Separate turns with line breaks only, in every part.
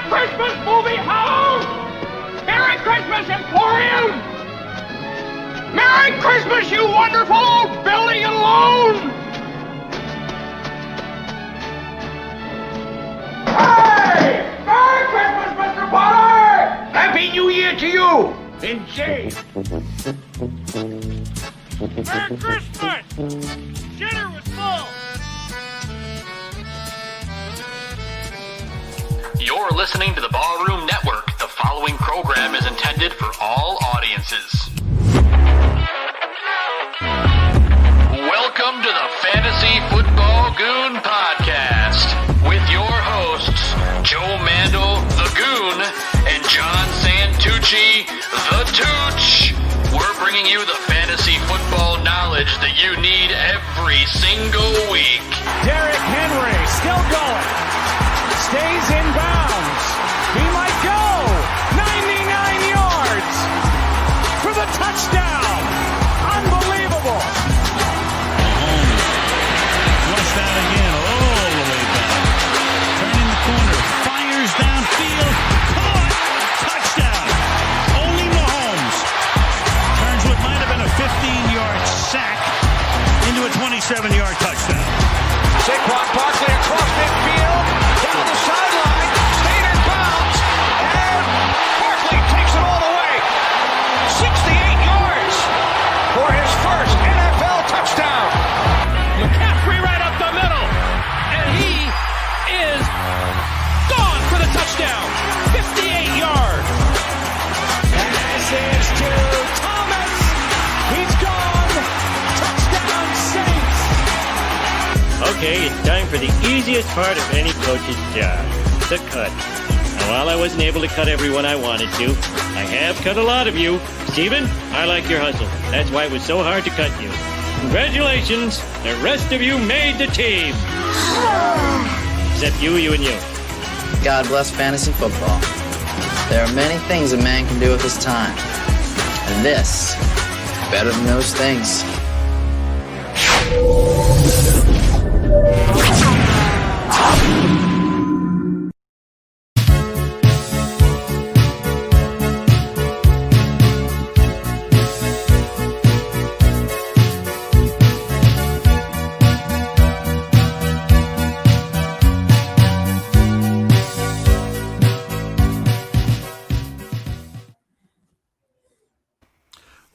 Christmas movie house! Merry Christmas, Emporium! Merry Christmas, you wonderful old building alone! Hey! Merry Christmas, Mr. Potter! Happy New Year to you! And Jay!
Merry Christmas! Dinner was full!
You're listening to the Ballroom Network. The following program is intended for all audiences. Welcome to the Fantasy Football Goon Podcast with your hosts, Joe Mandel, the Goon, and John Santucci, the Tooch. We're bringing you the fantasy football knowledge that you need every single week.
Derrick Henry still going. Stays in bounds. He might go. 99 yards for the touchdown. Unbelievable.
Flush that again all the way down. Turning the corner. Fires downfield. Caught. Touchdown. Only Mahomes turns what might have been a 15-yard sack into a 27-yard touchdown.
Saquon Barkley across midfield. Down the sideline. Stayed in bounds. And Barkley takes it all the way. 68 yards for his first NFL touchdown. McCaffrey right up the middle. And he is gone for the touchdown. 58 yards. Pass is to Thomas. He's gone. Touchdown Saints.
Okay, it's time for the easiest part of any coach's job, the cut. Now, while I wasn't able to cut everyone I wanted to, I have cut a lot of you. Steven, I like your hustle. That's why it was so hard to cut you. Congratulations, the rest of you made the team. Except you, and you.
God bless fantasy football. There are many things a man can do with his time. And this, better than those things.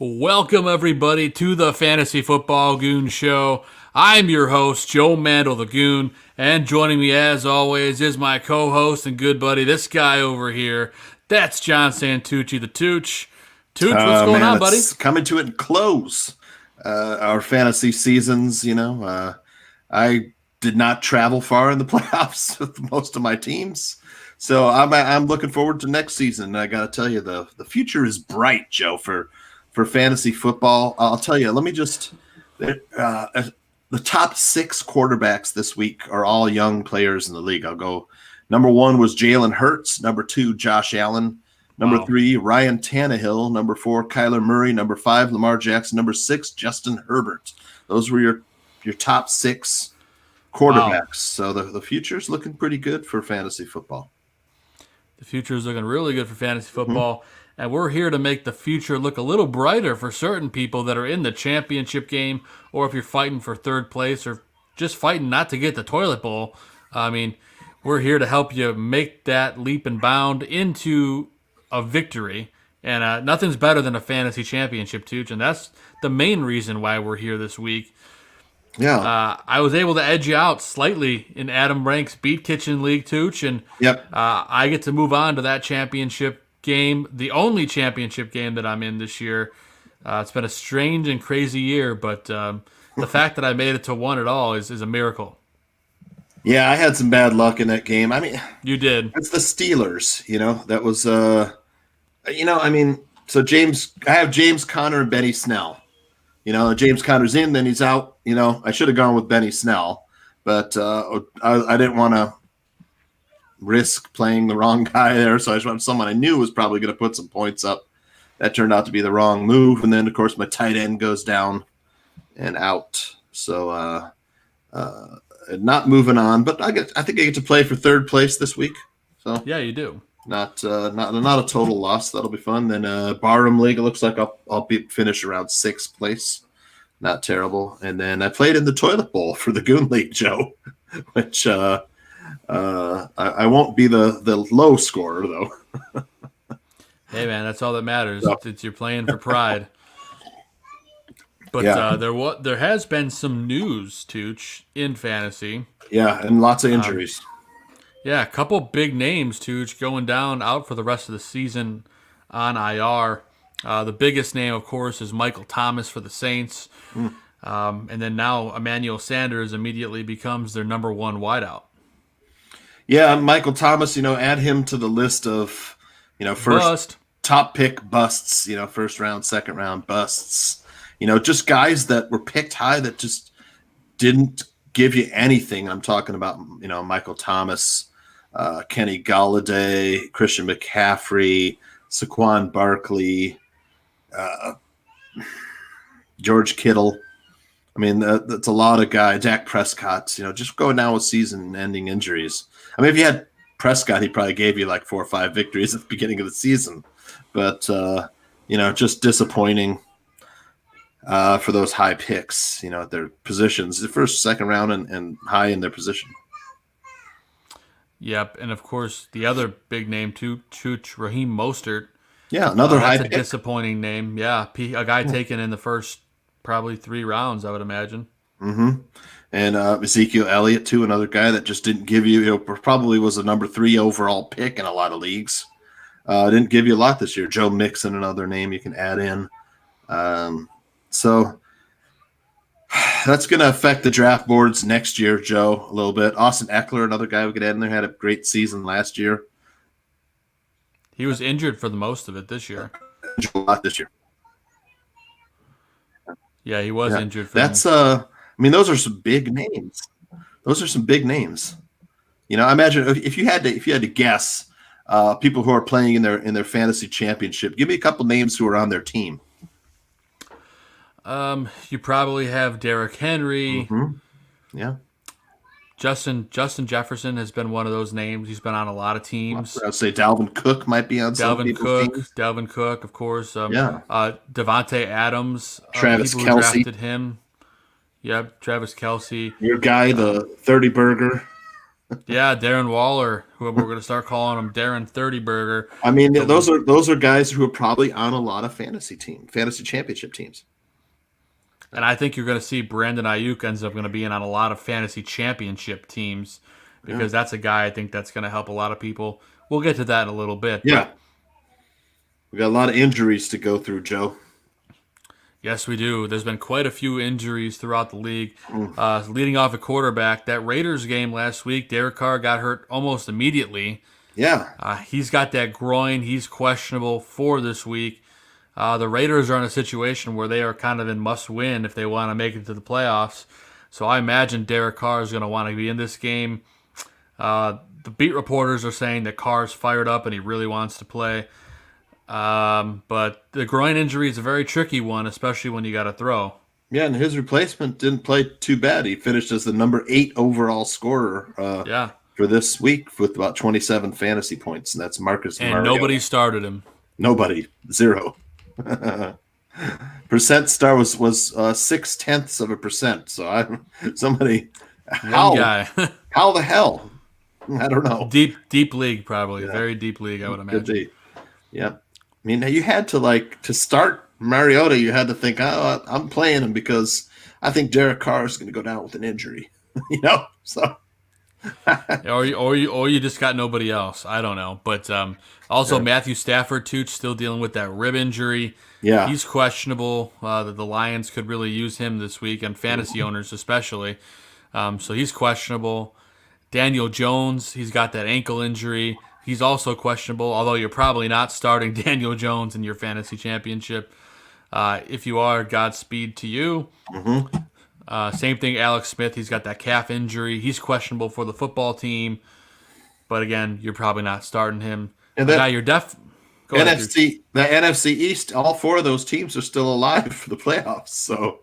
Welcome, everybody, to the Fantasy Football Goon Show. I'm your host, Joe Mandel, the Goon, and joining me, as always, is my co-host and good buddy, this guy over here. That's John Santucci, the Tooch. Tooch, what's going on, buddy?
It's coming to a close. Our fantasy seasons, I did not travel far in the playoffs with most of my teams. So I'm looking forward to next season. I got to tell you, the future is bright, Joe, for fantasy football. I'll tell you, let me just the top 6 quarterbacks this week are all young players in the league. I'll go. Number 1 was Jalen Hurts. Number 2, Josh Allen. Number 3, Ryan Tannehill. Number 4, Kyler Murray. Number 5, Lamar Jackson. Number 6, Justin Herbert. Those were your top 6 quarterbacks. Wow. So the future's looking pretty good for fantasy football.
The future is looking really good for fantasy football. Mm-hmm. And we're here to make the future look a little brighter for certain people that are in the championship game, or if you're fighting for third place or just fighting not to get the toilet bowl. I mean, we're here to help you make that leap and bound into a victory. And nothing's better than a fantasy championship, Tooch. And that's the main reason why we're here this week.
Yeah.
I was able to edge you out slightly in Adam Rank's Beat Kitchen League, Tooch. And
yep.
I get to move on to that championship game, the only championship game that I'm in this year. It's been a strange and crazy year, but the fact that I made it to one at all is a miracle.
Yeah, I had some bad luck in that game. I mean,
you did.
It's the Steelers, that was, so I have James Conner and Benny Snell. James Conner's in, then he's out. I should have gone with Benny Snell, but I didn't want to risk playing the wrong guy there, so I just wanted someone I knew was probably going to put some points up. That turned out to be the wrong move, and then, of course, my tight end goes down and out. So not moving on, but I think I get to play for third place this week. So
Yeah, you do.
not a total loss. That'll be fun. Then Barroom League, it looks like I'll finish around 6th place. Not terrible. And then I played in the toilet bowl for the Goon League, Joe, which I won't be the low scorer though.
Hey man, that's all that matters. It's you're playing for pride. But
Yeah.
there has been some news, Tooch, in fantasy.
Yeah, and lots of injuries.
Yeah, a couple big names, Tooch, going down out for the rest of the season on IR. The biggest name, of course, is Michael Thomas for the Saints. And then now Emmanuel Sanders immediately becomes their number 1 wideout.
Yeah, Michael Thomas, add him to the list of, first
Bust.
top pick busts, first round, second round busts. Just guys that were picked high that just didn't give you anything. I'm talking about, Michael Thomas, Kenny Golladay, Christian McCaffrey, Saquon Barkley, George Kittle. I mean, that's a lot of guys. Dak Prescott, just going down with season-ending injuries. I mean, if you had Prescott, he probably gave you like 4 or 5 victories at the beginning of the season. But, just disappointing for those high picks, at their positions, the first, second round, and high in their position.
Yep, and of course, the other big name, too, Raheem Mostert.
Yeah, another high
That's
pick.
a disappointing name. Yeah, a guy taken in the first probably 3 rounds, I would imagine.
Mm-hmm. And Ezekiel Elliott, too, another guy that just didn't give you, probably was a number 3 overall pick in a lot of leagues. Didn't give you a lot this year. Joe Mixon, another name you can add in. So that's going to affect the draft boards next year, Joe, a little bit. Austin Eckler, another guy we could add in there, had a great season last year.
He was injured for the most of it this year.
A lot this year.
Yeah, he was injured.
That's those are some big names. Those are some big names. I imagine if you had to guess people who are playing in their fantasy championship, give me a couple names who are on their team.
You probably have Derrick Henry.
Mm-hmm. Yeah.
Justin Jefferson has been one of those names. He's been on a lot of teams.
I'd say Dalvin Cook might be on some people's teams.
Dalvin Cook, of course.
Yeah.
Devontae Adams.
Travis
people who
Kelce.
drafted him. Yep, Travis Kelce.
Your guy, the 30 burger.
Yeah, Darren Waller, who we're going to start calling him Darren 30 Burger.
I mean, those are guys who are probably on a lot of fantasy championship teams.
And I think you're going to see Brandon Ayuk ends up going to be in on a lot of fantasy championship teams because that's a guy I think that's going to help a lot of people. We'll get to that in a little bit.
Yeah. We got a lot of injuries to go through, Joe.
Yes, we do. There's been quite a few injuries throughout the league. Leading off at quarterback, that Raiders game last week, Derek Carr got hurt almost immediately.
Yeah.
He's got that groin. He's questionable for this week. The Raiders are in a situation where they are kind of in must-win if they want to make it to the playoffs. So I imagine Derek Carr is going to want to be in this game. The beat reporters are saying that Carr's fired up and he really wants to play. But the groin injury is a very tricky one, especially when you got to throw.
Yeah, and his replacement didn't play too bad. He finished as the number 8 overall scorer for this week with about 27 fantasy points, and that's Marcus
And
Mariota.
nobody started him.
Nobody. 0. Percent star was 0.6%. So
One guy.
how the hell? I don't know.
Deep league, probably.
Yeah.
Very deep league, I would imagine.
Could be. Yeah. I mean, you had to start Mariota, you had to think, I'm playing him because I think Derek Carr is going to go down with an injury. So.
or you just got nobody else. I don't know. But also Matthew Stafford, Tooch, still dealing with that rib injury.
Yeah.
He's questionable. The Lions could really use him this week, and fantasy owners especially. So he's questionable. Daniel Jones, he's got that ankle injury. He's also questionable, although you're probably not starting Daniel Jones in your fantasy championship. If you are, Godspeed to you.
Mm-hmm.
Same thing, Alex Smith. He's got that calf injury. He's questionable for the football team. But again, you're probably not starting him.
And
now you're the
NFC East, all 4 of those teams are still alive for the playoffs. So,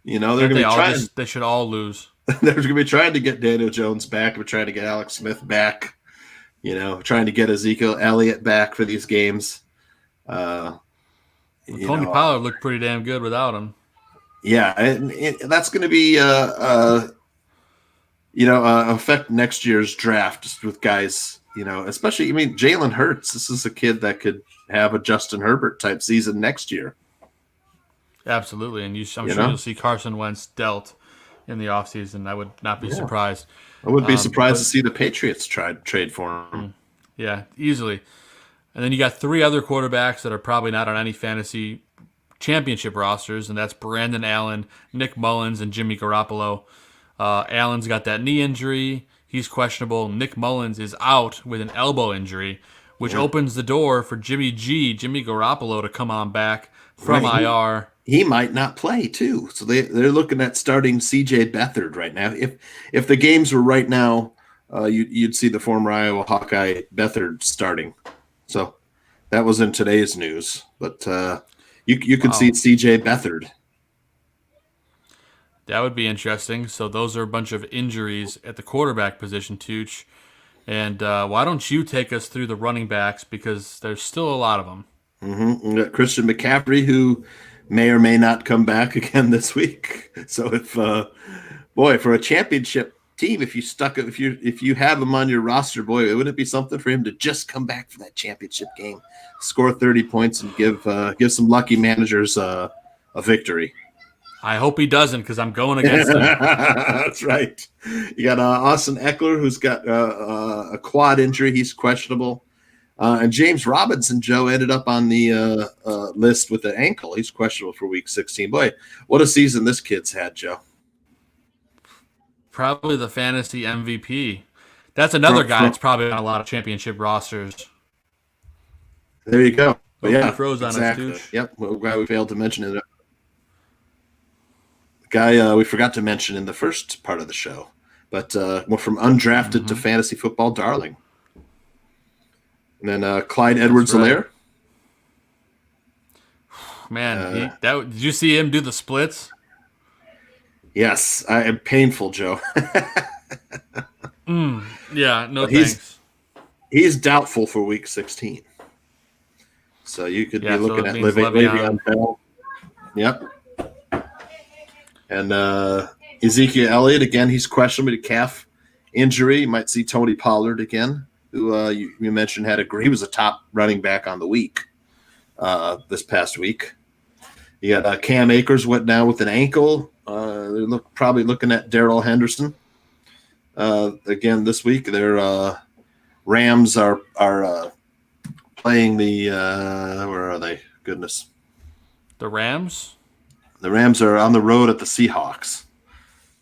they're going to be trying.
They should all lose.
They're going to be trying to get Daniel Jones back. We're trying to get Alex Smith back. trying to get Ezekiel Elliott back for these games.
Tony Pollard looked pretty damn good without him.
Yeah, and that's going to be affect next year's draft just with guys, especially, Jalen Hurts. This is a kid that could have a Justin Herbert type season next year.
Absolutely, and I'm sure you'll see Carson Wentz dealt in the offseason. I would not be surprised.
I would be surprised to see the Patriots trade for him.
Yeah, easily. And then you got 3 other quarterbacks that are probably not on any fantasy championship rosters, and that's Brandon Allen, Nick Mullins, and Jimmy Garoppolo. Allen's got that knee injury. He's questionable. Nick Mullins is out with an elbow injury, which opens the door for Jimmy Garoppolo to come on back from IR.
He might not play too. So they're looking at starting CJ Beathard right now. If the games were right now, you'd see the former Iowa Hawkeye Beathard starting. So that was in today's news. But you could see CJ Beathard.
That would be interesting. So those are a bunch of injuries at the quarterback position, Tooch. And why don't you take us through the running backs, because there's still a lot of them.
Mm-hmm. We got Christian McCaffrey, who may or may not come back again this week. So if for a championship team, if you have him on your roster, wouldn't it be something for him to just come back for that championship game, score 30 points, and give some lucky managers a victory?
I hope he doesn't, because I'm going against him.
That's right. You got Austin Eckler, who's got a quad injury. He's questionable. And James Robinson, Joe, ended up on the list with an ankle. He's questionable for week 16. Boy, what a season this kid's had, Joe.
Probably the fantasy MVP. That's another guy that's probably on a lot of championship rosters.
There you go. But
yeah, froze on
exactly. Us, yep. Well, glad we failed to mention it. Guy we forgot to mention in the first part of the show, but went from undrafted to fantasy football darling. And then Clyde Edwards-Helaire.
Man, did you see him do the splits?
Yes, I am painful, Joe.
Yeah, no thanks.
He's doubtful for week 16. So you could be looking at Le'Veon Bell. Yep. And Ezekiel Elliott, again, he's questionable with a calf injury. You might see Tony Pollard again, who you mentioned he was a top running back on the week this past week. You got Cam Akers went down with an ankle. They're probably looking at Darrell Henderson again this week. Their Rams are playing the where are they? Goodness,
the Rams.
The Rams are on the road at the Seahawks.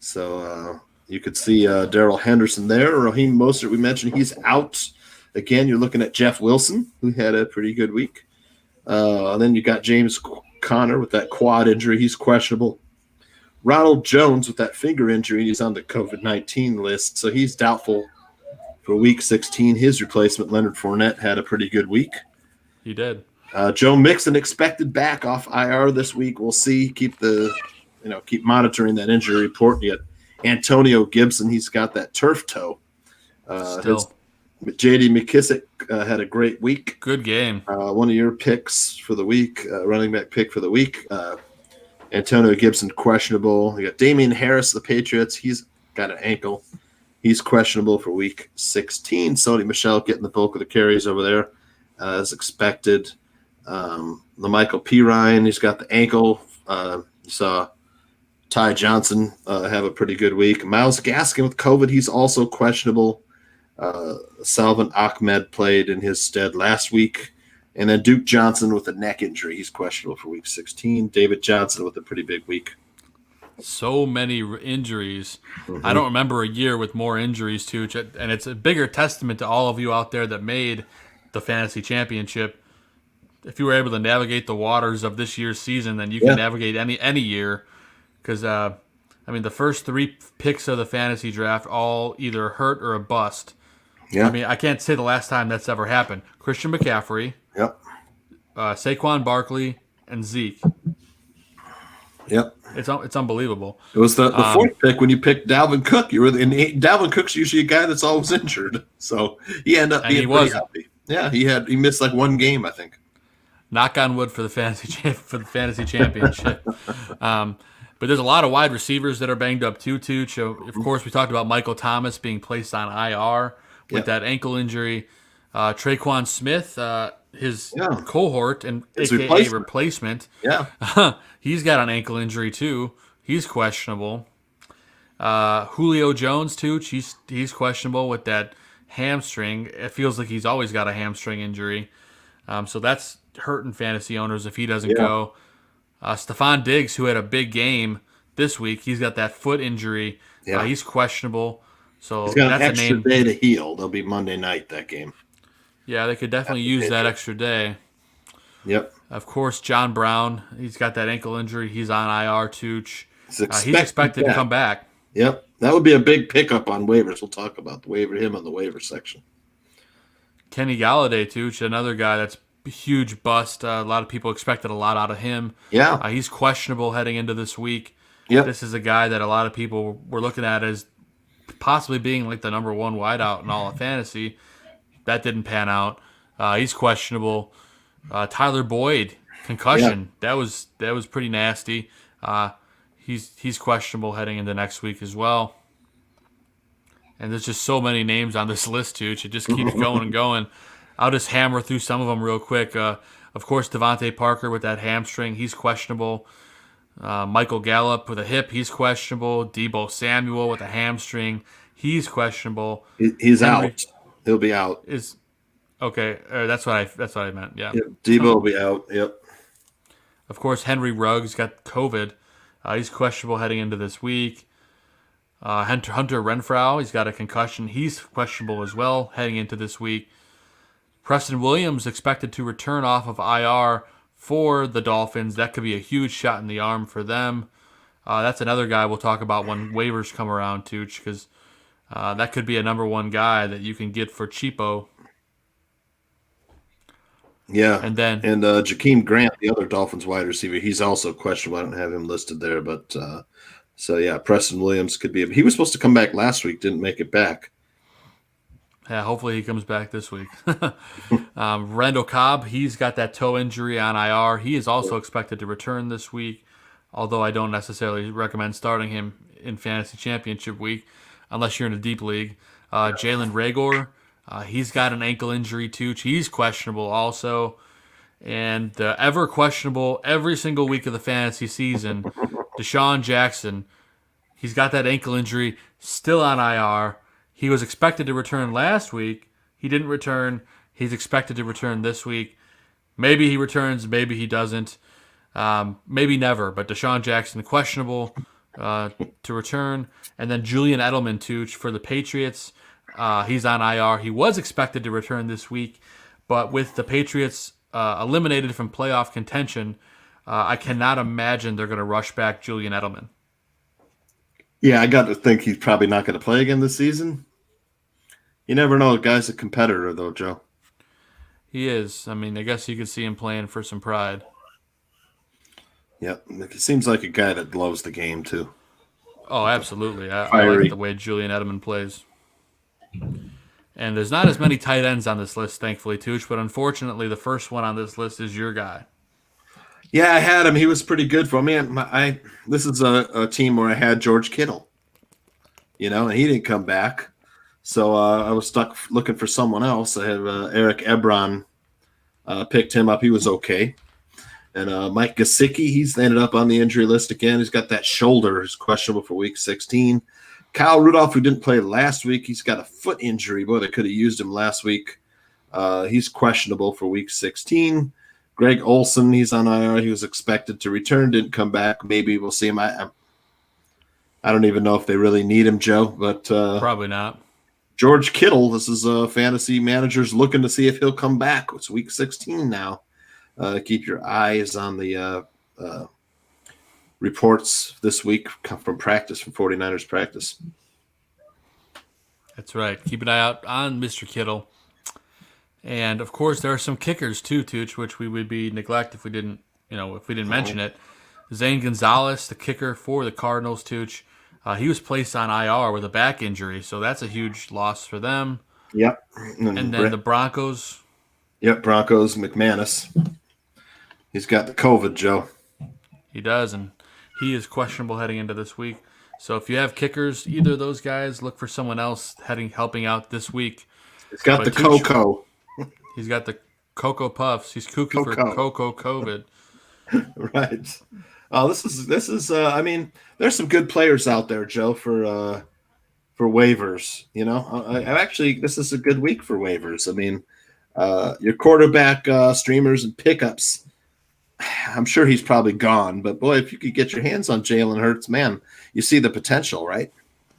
So you could see Darrell Henderson there. Raheem Mostert, we mentioned, he's out. Again, you're looking at Jeff Wilson, who had a pretty good week. Then you got James Conner with that quad injury. He's questionable. Ronald Jones with that finger injury. He's on the COVID-19 list, so he's doubtful for week 16. His replacement, Leonard Fournette, had a pretty good week.
He did.
Joe Mixon expected back off IR this week. We'll see. Keep monitoring that injury report. You got Antonio Gibson. He's got that turf toe. J.D. McKissick had a great week.
Good game.
One of your picks for the week, running back pick for the week. Antonio Gibson questionable. You got Damian Harris, the Patriots. He's got an ankle. He's questionable for week 16. Sony Michel getting the bulk of the carries over there as expected. LaMichael Pirine, he's got the ankle. You saw Ty Johnson have a pretty good week. Myles Gaskin with COVID, he's also questionable. Salvin Ahmed played in his stead last week. And then Duke Johnson with a neck injury. He's questionable for week 16. David Johnson with a pretty big week.
So many injuries. Mm-hmm. I don't remember a year with more injuries, too. And it's a bigger testament to all of you out there that made the fantasy championship. If you were able to navigate the waters of this year's season, then you can navigate any year. Because, the first 3 picks of the fantasy draft all either hurt or a bust.
Yeah.
I can't say the last time that's ever happened. Christian McCaffrey.
Yep.
Saquon Barkley and Zeke.
Yep.
It's unbelievable.
It was the fourth pick when you picked Dalvin Cook. Dalvin Cook's usually a guy that's always injured, so he ended up being pretty healthy. Yeah, he missed like one game, I think.
Knock on wood for the fantasy championship. But there's a lot of wide receivers that are banged up too. Of course, we talked about Michael Thomas being placed on IR with that ankle injury. Traquan Smith, his cohort and
his
AKA replacement.
Yeah.
He's got an ankle injury too. He's questionable. Julio Jones too. He's questionable with that hamstring. It feels like he's always got a hamstring injury. So that's hurting fantasy owners if he doesn't go. Stephon Diggs, who had a big game this week, he's got that foot injury. Yeah. He's questionable. So
he's got
that's
an extra
a name.
Day to heal. They'll be Monday night, that game.
Yeah, they could definitely use that extra day.
Yep.
Of course, John Brown, he's got that ankle injury. He's on IR, Tooch. He's expected to come back.
Yep. That would be a big pickup on waivers. We'll talk about him on the waiver section.
Kenny Galladay, Tooch, another guy that's a huge bust. A lot of people expected a lot out of him.
Yeah.
He's questionable heading into this week.
Yep.
This is a guy that a lot of people were looking at as possibly being like the number one wideout in all of fantasy. That didn't pan out. He's questionable. Tyler Boyd, concussion. Yeah. That was pretty nasty. He's questionable heading into next week as well. And there's just so many names on this list, Tooch. It just keeps going and going. I'll just hammer through some of them real quick. Of course, Devontae Parker with that hamstring, he's questionable. Michael Gallup with a hip, he's questionable. Deebo Samuel with a hamstring, he's questionable.
He's out. He'll be out.
Okay? That's what I meant. Yeah.
Yep. Deebo will be out. Yep.
Of course, Henry Ruggs got COVID. He's questionable heading into this week. Hunter Renfrow, he's got a concussion. He's questionable as well heading into this week. Preston Williams expected to return off of IR for the Dolphins. That could be a huge shot in the arm for them. That's another guy we'll talk about when waivers come around, Tooch, because that could be a number one guy that you can get for cheapo.
Yeah,
and
Jakeem Grant, the other Dolphins wide receiver, he's also questionable. I don't have him listed there, but so yeah, Preston Williams could be. He was supposed to come back last week, didn't make it back.
Yeah, hopefully he comes back this week. Randall Cobb, he's got that toe injury on IR. He is also expected to return this week, although I don't necessarily recommend starting him in Fantasy Championship week unless you're in a deep league. Jalen Reagor, he's got an ankle injury too. He's questionable also. And ever questionable every single week of the fantasy season, Deshaun Jackson, he's got that ankle injury, still on IR. He was expected to return last week. He didn't return. He's expected to return this week. Maybe he returns, maybe he doesn't. Maybe never, but Deshaun Jackson questionable to return. And then Julian Edelman, Tooch, for the Patriots. He's on IR. He was expected to return this week, but with the Patriots eliminated from playoff contention, I cannot imagine they're going to rush back Julian Edelman.
Yeah, I got to think he's probably not going to play again this season. You never know. The guy's a competitor, though, Joe.
He is. I mean, I guess you could see him playing for some pride.
Yep. It seems like a guy that loves the game, too.
Oh, absolutely. I like the way Julian Edelman plays. And there's not as many tight ends on this list, thankfully, Tooch, but unfortunately the first one on this list is your guy.
Yeah, I had him. He was pretty good for me. This is a team where I had George Kittle, and he didn't come back. So I was stuck looking for someone else. I had Eric Ebron, picked him up. He was okay. And Mike Gesicki, he's ended up on the injury list again. He's got that shoulder. He's questionable for week 16. Kyle Rudolph, who didn't play last week, he's got a foot injury. Boy, they could have used him last week. He's questionable for week 16. Greg Olsen, he's on IR. He was expected to return, didn't come back. Maybe we'll see him. I don't even know if they really need him, Joe, but
probably not.
George Kittle, this is fantasy managers looking to see if he'll come back. It's week 16 now. Keep your eyes on the reports this week from 49ers practice.
That's right. Keep an eye out on Mr. Kittle. And of course, there are some kickers too, Tooch, which we would be neglect if we didn't mention it. Zane Gonzalez, the kicker for the Cardinals, Tooch, he was placed on IR with a back injury, so that's a huge loss for them.
Yep.
And then the Broncos.
Yep, Broncos, McManus. He's got the COVID, Joe.
He does, and he is questionable heading into this week. So if you have kickers, either of those guys, look for someone else helping out this week.
He's got the Cocoa.
He's got the Cocoa Puffs. He's cuckoo for Cocoa COVID.
Right. Oh, this is. I mean, there's some good players out there, Joe, for waivers. You know, I actually, this is a good week for waivers. I mean, your quarterback streamers and pickups. I'm sure he's probably gone, but boy, if you could get your hands on Jalen Hurts, man, you see the potential, right?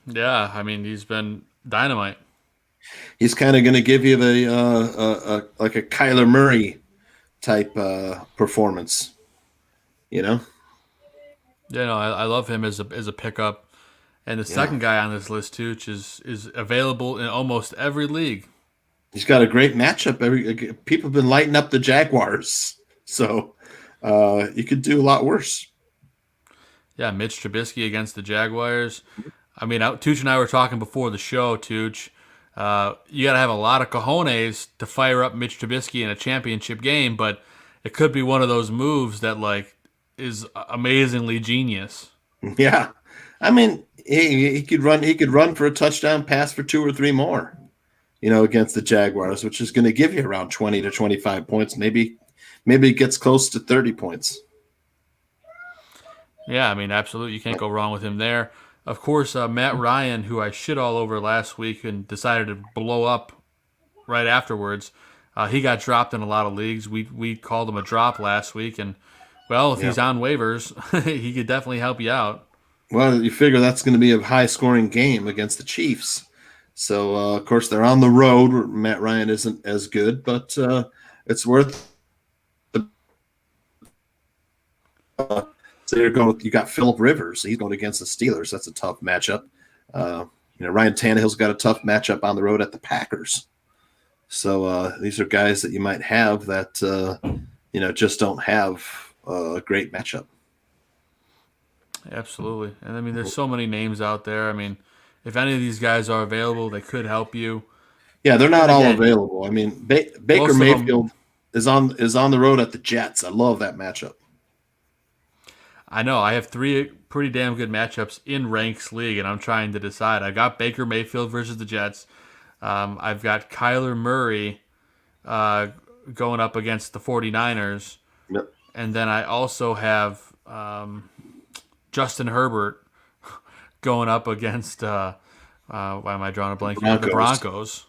Yeah, I mean, he's been dynamite.
He's kind of going to give you the like a Kyler Murray type performance, you know?
Yeah, no, I love him as a pickup. And the second guy on this list, too, is available in almost every league.
He's got a great matchup. People have been lighting up the Jaguars, so you could do a lot worse.
Yeah, Mitch Trubisky against the Jaguars. I mean, Tooch and I were talking before the show, Tooch. You got to have a lot of cojones to fire up Mitch Trubisky in a championship game, but it could be one of those moves that, like, is amazingly genius.
Yeah. I mean, he could run for a touchdown pass for 2 or 3 more, you know, against the Jaguars, which is going to give you around 20 to 25 points. Maybe it gets close to 30 points.
Yeah, I mean, absolutely. You can't go wrong with him there. Of course, Matt Ryan, who I shit all over last week and decided to blow up right afterwards, he got dropped in a lot of leagues. We called him a drop last week, and, well, if he's on waivers, he could definitely help you out.
Well, you figure that's going to be a high-scoring game against the Chiefs. So, of course, they're on the road where Matt Ryan isn't as good, but it's worth the so you got Phillip Rivers. He's going against the Steelers. That's a tough matchup. Ryan Tannehill's got a tough matchup on the road at the Packers. So these are guys that you might have that just don't have a great matchup.
Absolutely. And I mean, there's so many names out there. I mean, if any of these guys are available, they could help you.
Yeah, they're not all available. I mean, Baker Mayfield is on the road at the Jets. I love that matchup.
I know. I have 3 pretty damn good matchups in Ranks League, and I'm trying to decide. I've got Baker Mayfield versus the Jets. I've got Kyler Murray going up against the 49ers.
Yep.
And then I also have Justin Herbert going up against why am I drawing a blank here? The Broncos.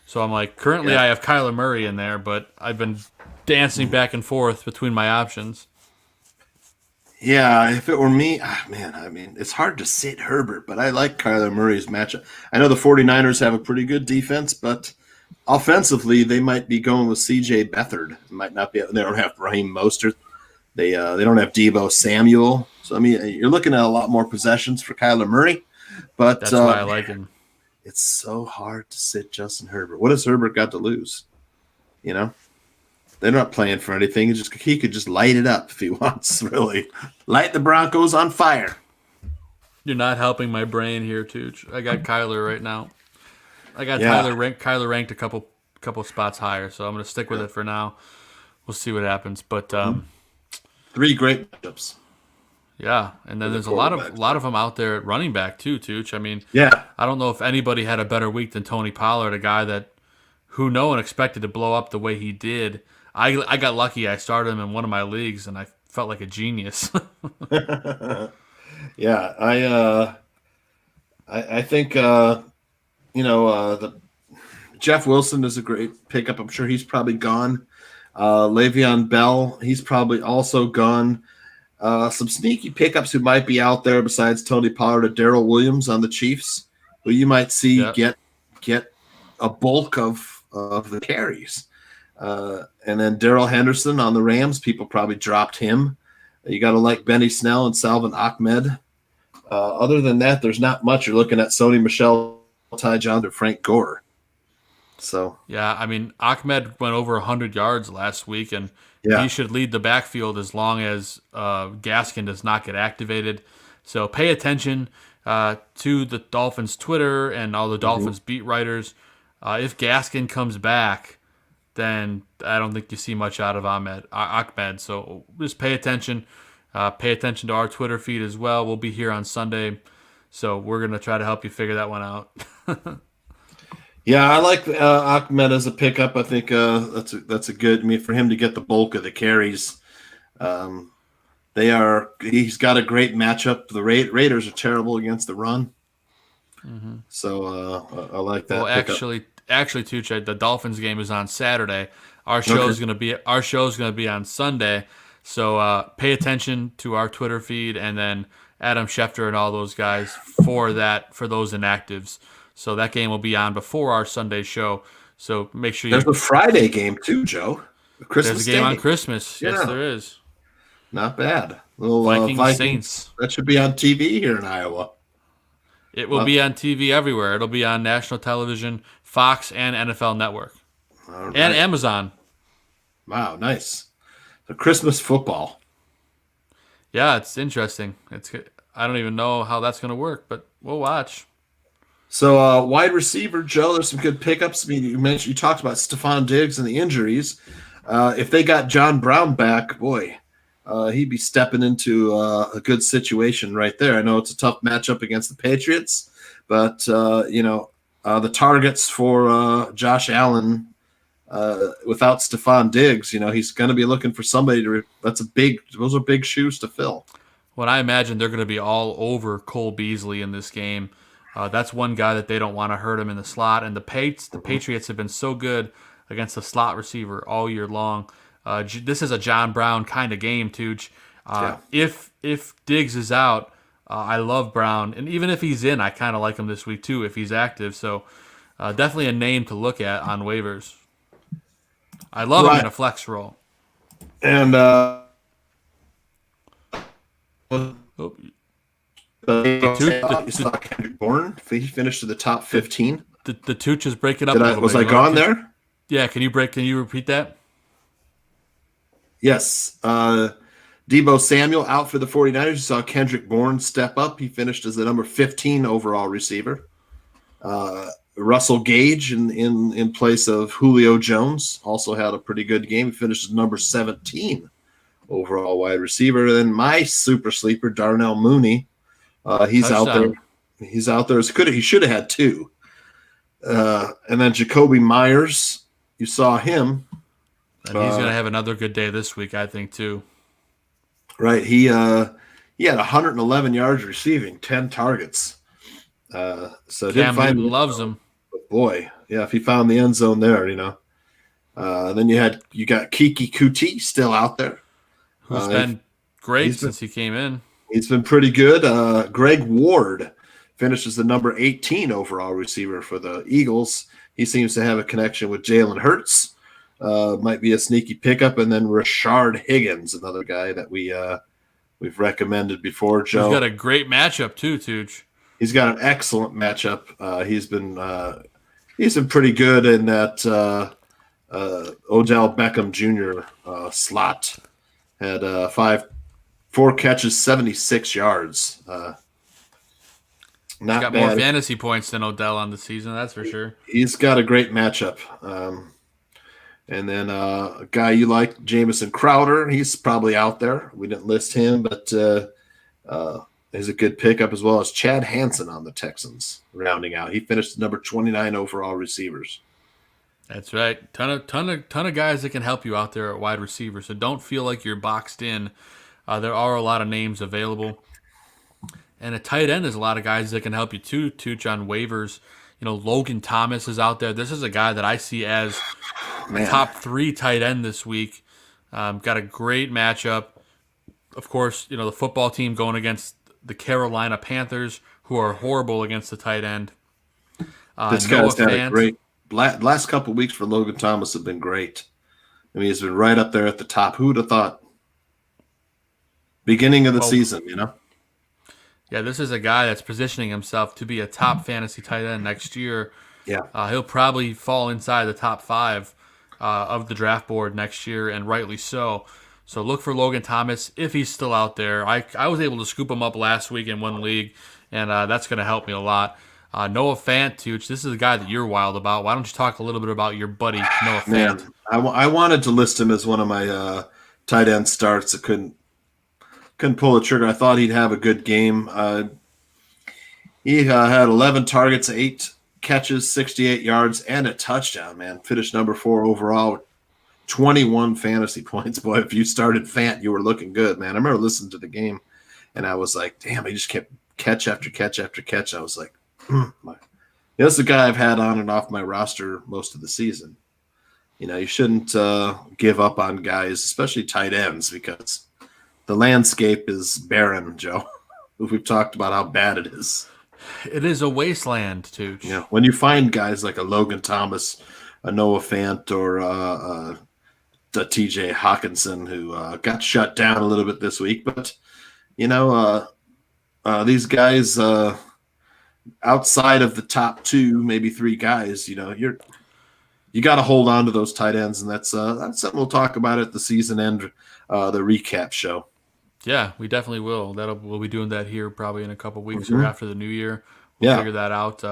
So I'm like, currently I have Kyler Murray in there, but I've been dancing back and forth between my options.
Yeah, if it were me, man, I mean, it's hard to sit Herbert, but I like Kyler Murray's matchup. I know the 49ers have a pretty good defense, but offensively, they might be going with C.J. Beathard. Might not be. They don't have Raheem Mostert. They don't have Deebo Samuel. So, I mean, you're looking at a lot more possessions for Kyler Murray. But
that's why I like him.
It's so hard to sit Justin Herbert. What has Herbert got to lose? You know? They're not playing for anything. He could just light it up if he wants, really. Light the Broncos on fire.
You're not helping my brain here, Tooch. I got Kyler right now. I got Kyler ranked a couple spots higher, so I'm going to stick with it for now. We'll see what happens. But
3 great matchups.
Yeah, and then there's a lot of them out there at running back too, Tooch. I mean, I don't know if anybody had a better week than Tony Pollard, a guy who no one expected to blow up the way he did. I got lucky. I started him in one of my leagues, and I felt like a genius.
Yeah, I think the Jeff Wilson is a great pickup. I'm sure he's probably gone. Le'Veon Bell, he's probably also gone. Some sneaky pickups who might be out there besides Tony Pollard or Darrell Williams on the Chiefs, who you might see get a bulk of the carries. And then Darrell Henderson on the Rams, people probably dropped him. You got to like Benny Snell and Salvin Ahmed. Other than that, there's not much. You're looking at Sony Michel, Ty Johnson, or Frank Gore. So
Yeah, I mean, Ahmed went over 100 yards last week, and
yeah.
he should lead the backfield as long as Gaskin does not get activated. So pay attention to the Dolphins' Twitter and all the Dolphins beat writers. If Gaskin comes back, then I don't think you see much out of Ahmed. So just pay attention. Pay attention to our Twitter feed as well. We'll be here on Sunday, so we're going to try to help you figure that one out.
Yeah, I like Ahmed as a pickup. I think that's a good. I mean, for him to get the bulk of the carries, he's got a great matchup. The Raiders are terrible against the run, so I like that.
Well,
pickup.
actually, Tooch, the Dolphins game is on Saturday. Our show is going to be on Sunday. So pay attention to our Twitter feed, and then Adam Schefter and all those guys for those inactives. So that game will be on before our Sunday show. So make sure
There's a Friday game too, Joe.
There's a game on Christmas.
Yeah.
Yes, there is.
Not bad. Little
Vikings Saints.
That should be on TV here in Iowa.
It will be on TV everywhere. It'll be on national television, Fox, and NFL Network,
All right.
and Amazon.
Wow, nice. The Christmas football.
Yeah, it's interesting. I don't even know how that's going to work, but we'll watch.
So wide receiver, Joe, there's some good pickups. I mean, you talked about Stephon Diggs and the injuries. If they got John Brown back, boy, he'd be stepping into a good situation right there. I know it's a tough matchup against the Patriots, but the targets for Josh Allen without Stephon Diggs, he's going to be looking for somebody to. Those are big shoes to fill.
Well, I imagine they're going to be all over Cole Beasley in this game. That's one guy that they don't want to hurt him in the slot. And the Patriots have been so good against the slot receiver all year long. This is a John Brown kind of game, Tooch. If Diggs is out, I love Brown. And even if he's in, I kind of like him this week too if he's active. So definitely a name to look at on waivers. I love him in a flex role.
And Kendrick Bourne, he finished in the top 15.
The Tooch is breaking up.
Was I gone there?
Yeah. Can you repeat that?
Yes. Deebo Samuel out for the 49ers. You saw Kendrick Bourne step up. He finished as the number 15 overall receiver. Russell Gage in place of Julio Jones also had a pretty good game. He finished as number 17 overall wide receiver. And then my super sleeper, Darnell Mooney, he's out there. He's out there. He should have had two. And then Jacoby Myers, you saw him.
And he's going to have another good day this week, I think, too.
Right. He had 111 yards receiving, 10 targets. So
Cam Newton loves him.
But boy, yeah, if he found the end zone there, then you got Kiki Kuti still out there.
Who's been great since he came in.
He's been pretty good. Greg Ward finishes the number 18 overall receiver for the Eagles. He seems to have a connection with Jalen Hurts. Might be a sneaky pickup. And then Rashard Higgins, another guy that we've recommended before, Joe.
He's got a great matchup too, Tooch.
He's got an excellent matchup. He's been pretty good in that Odell Beckham Jr. Slot. Had 4 catches, 76 yards. Not
got
bad.
more fantasy points than Odell on the season, that's for sure.
He's got a great matchup. And then a guy you like, Jamison Crowder, he's probably out there. We didn't list him, but he's a good pickup, as well as Chad Hansen on the Texans, rounding out. He finished number 29 overall receivers.
That's right. Ton of guys that can help you out there at wide receiver. So don't feel like you're boxed in. There are a lot of names available. And at tight end, there's a lot of guys that can help you too, Tooch, on waivers. Logan Thomas is out there. This is a guy that I see as top 3 tight end this week. Got a great matchup. Of course, the football team going against the Carolina Panthers, who are horrible against the tight end.
This guy's had a great last couple of weeks for Logan Thomas have been great. I mean, he's been right up there at the top. Who would have thought? Beginning of the season, Yeah,
this is a guy that's positioning himself to be a top fantasy tight end next year. He'll probably fall inside the top 5 of the draft board next year, and rightly so. So look for Logan Thomas if he's still out there. I was able to scoop him up last week in one league, and that's going to help me a lot. Noah Fant, Tooch, this is a guy that you're wild about. Why don't you talk a little bit about your buddy, Noah Fant?
Man, I wanted to list him as one of my tight end starts. I couldn't pull the trigger. I thought he'd have a good game. He had 11 targets, 8 catches, 68 yards, and a touchdown, man. Finished number 4 overall, 21 fantasy points. Boy, if you started Fant, you were looking good, man. I remember listening to the game, and I was like, damn, he just kept catch after catch after catch. I was like, this is the guy I've had on and off my roster most of the season. You shouldn't give up on guys, especially tight ends, because the landscape is barren, Joe. We've talked about how bad it is.
It is a wasteland, Tooch.
Yeah, when you find guys like a Logan Thomas, a Noah Fant, or a TJ Hawkinson, who got shut down a little bit this week, but these guys outside of the top 2, maybe 3 guys, you got to hold on to those tight ends, and that's something we'll talk about at the season end, the recap show.
Yeah, we definitely will. We'll be doing that here probably in a couple weeks or after the new year. We'll figure that out.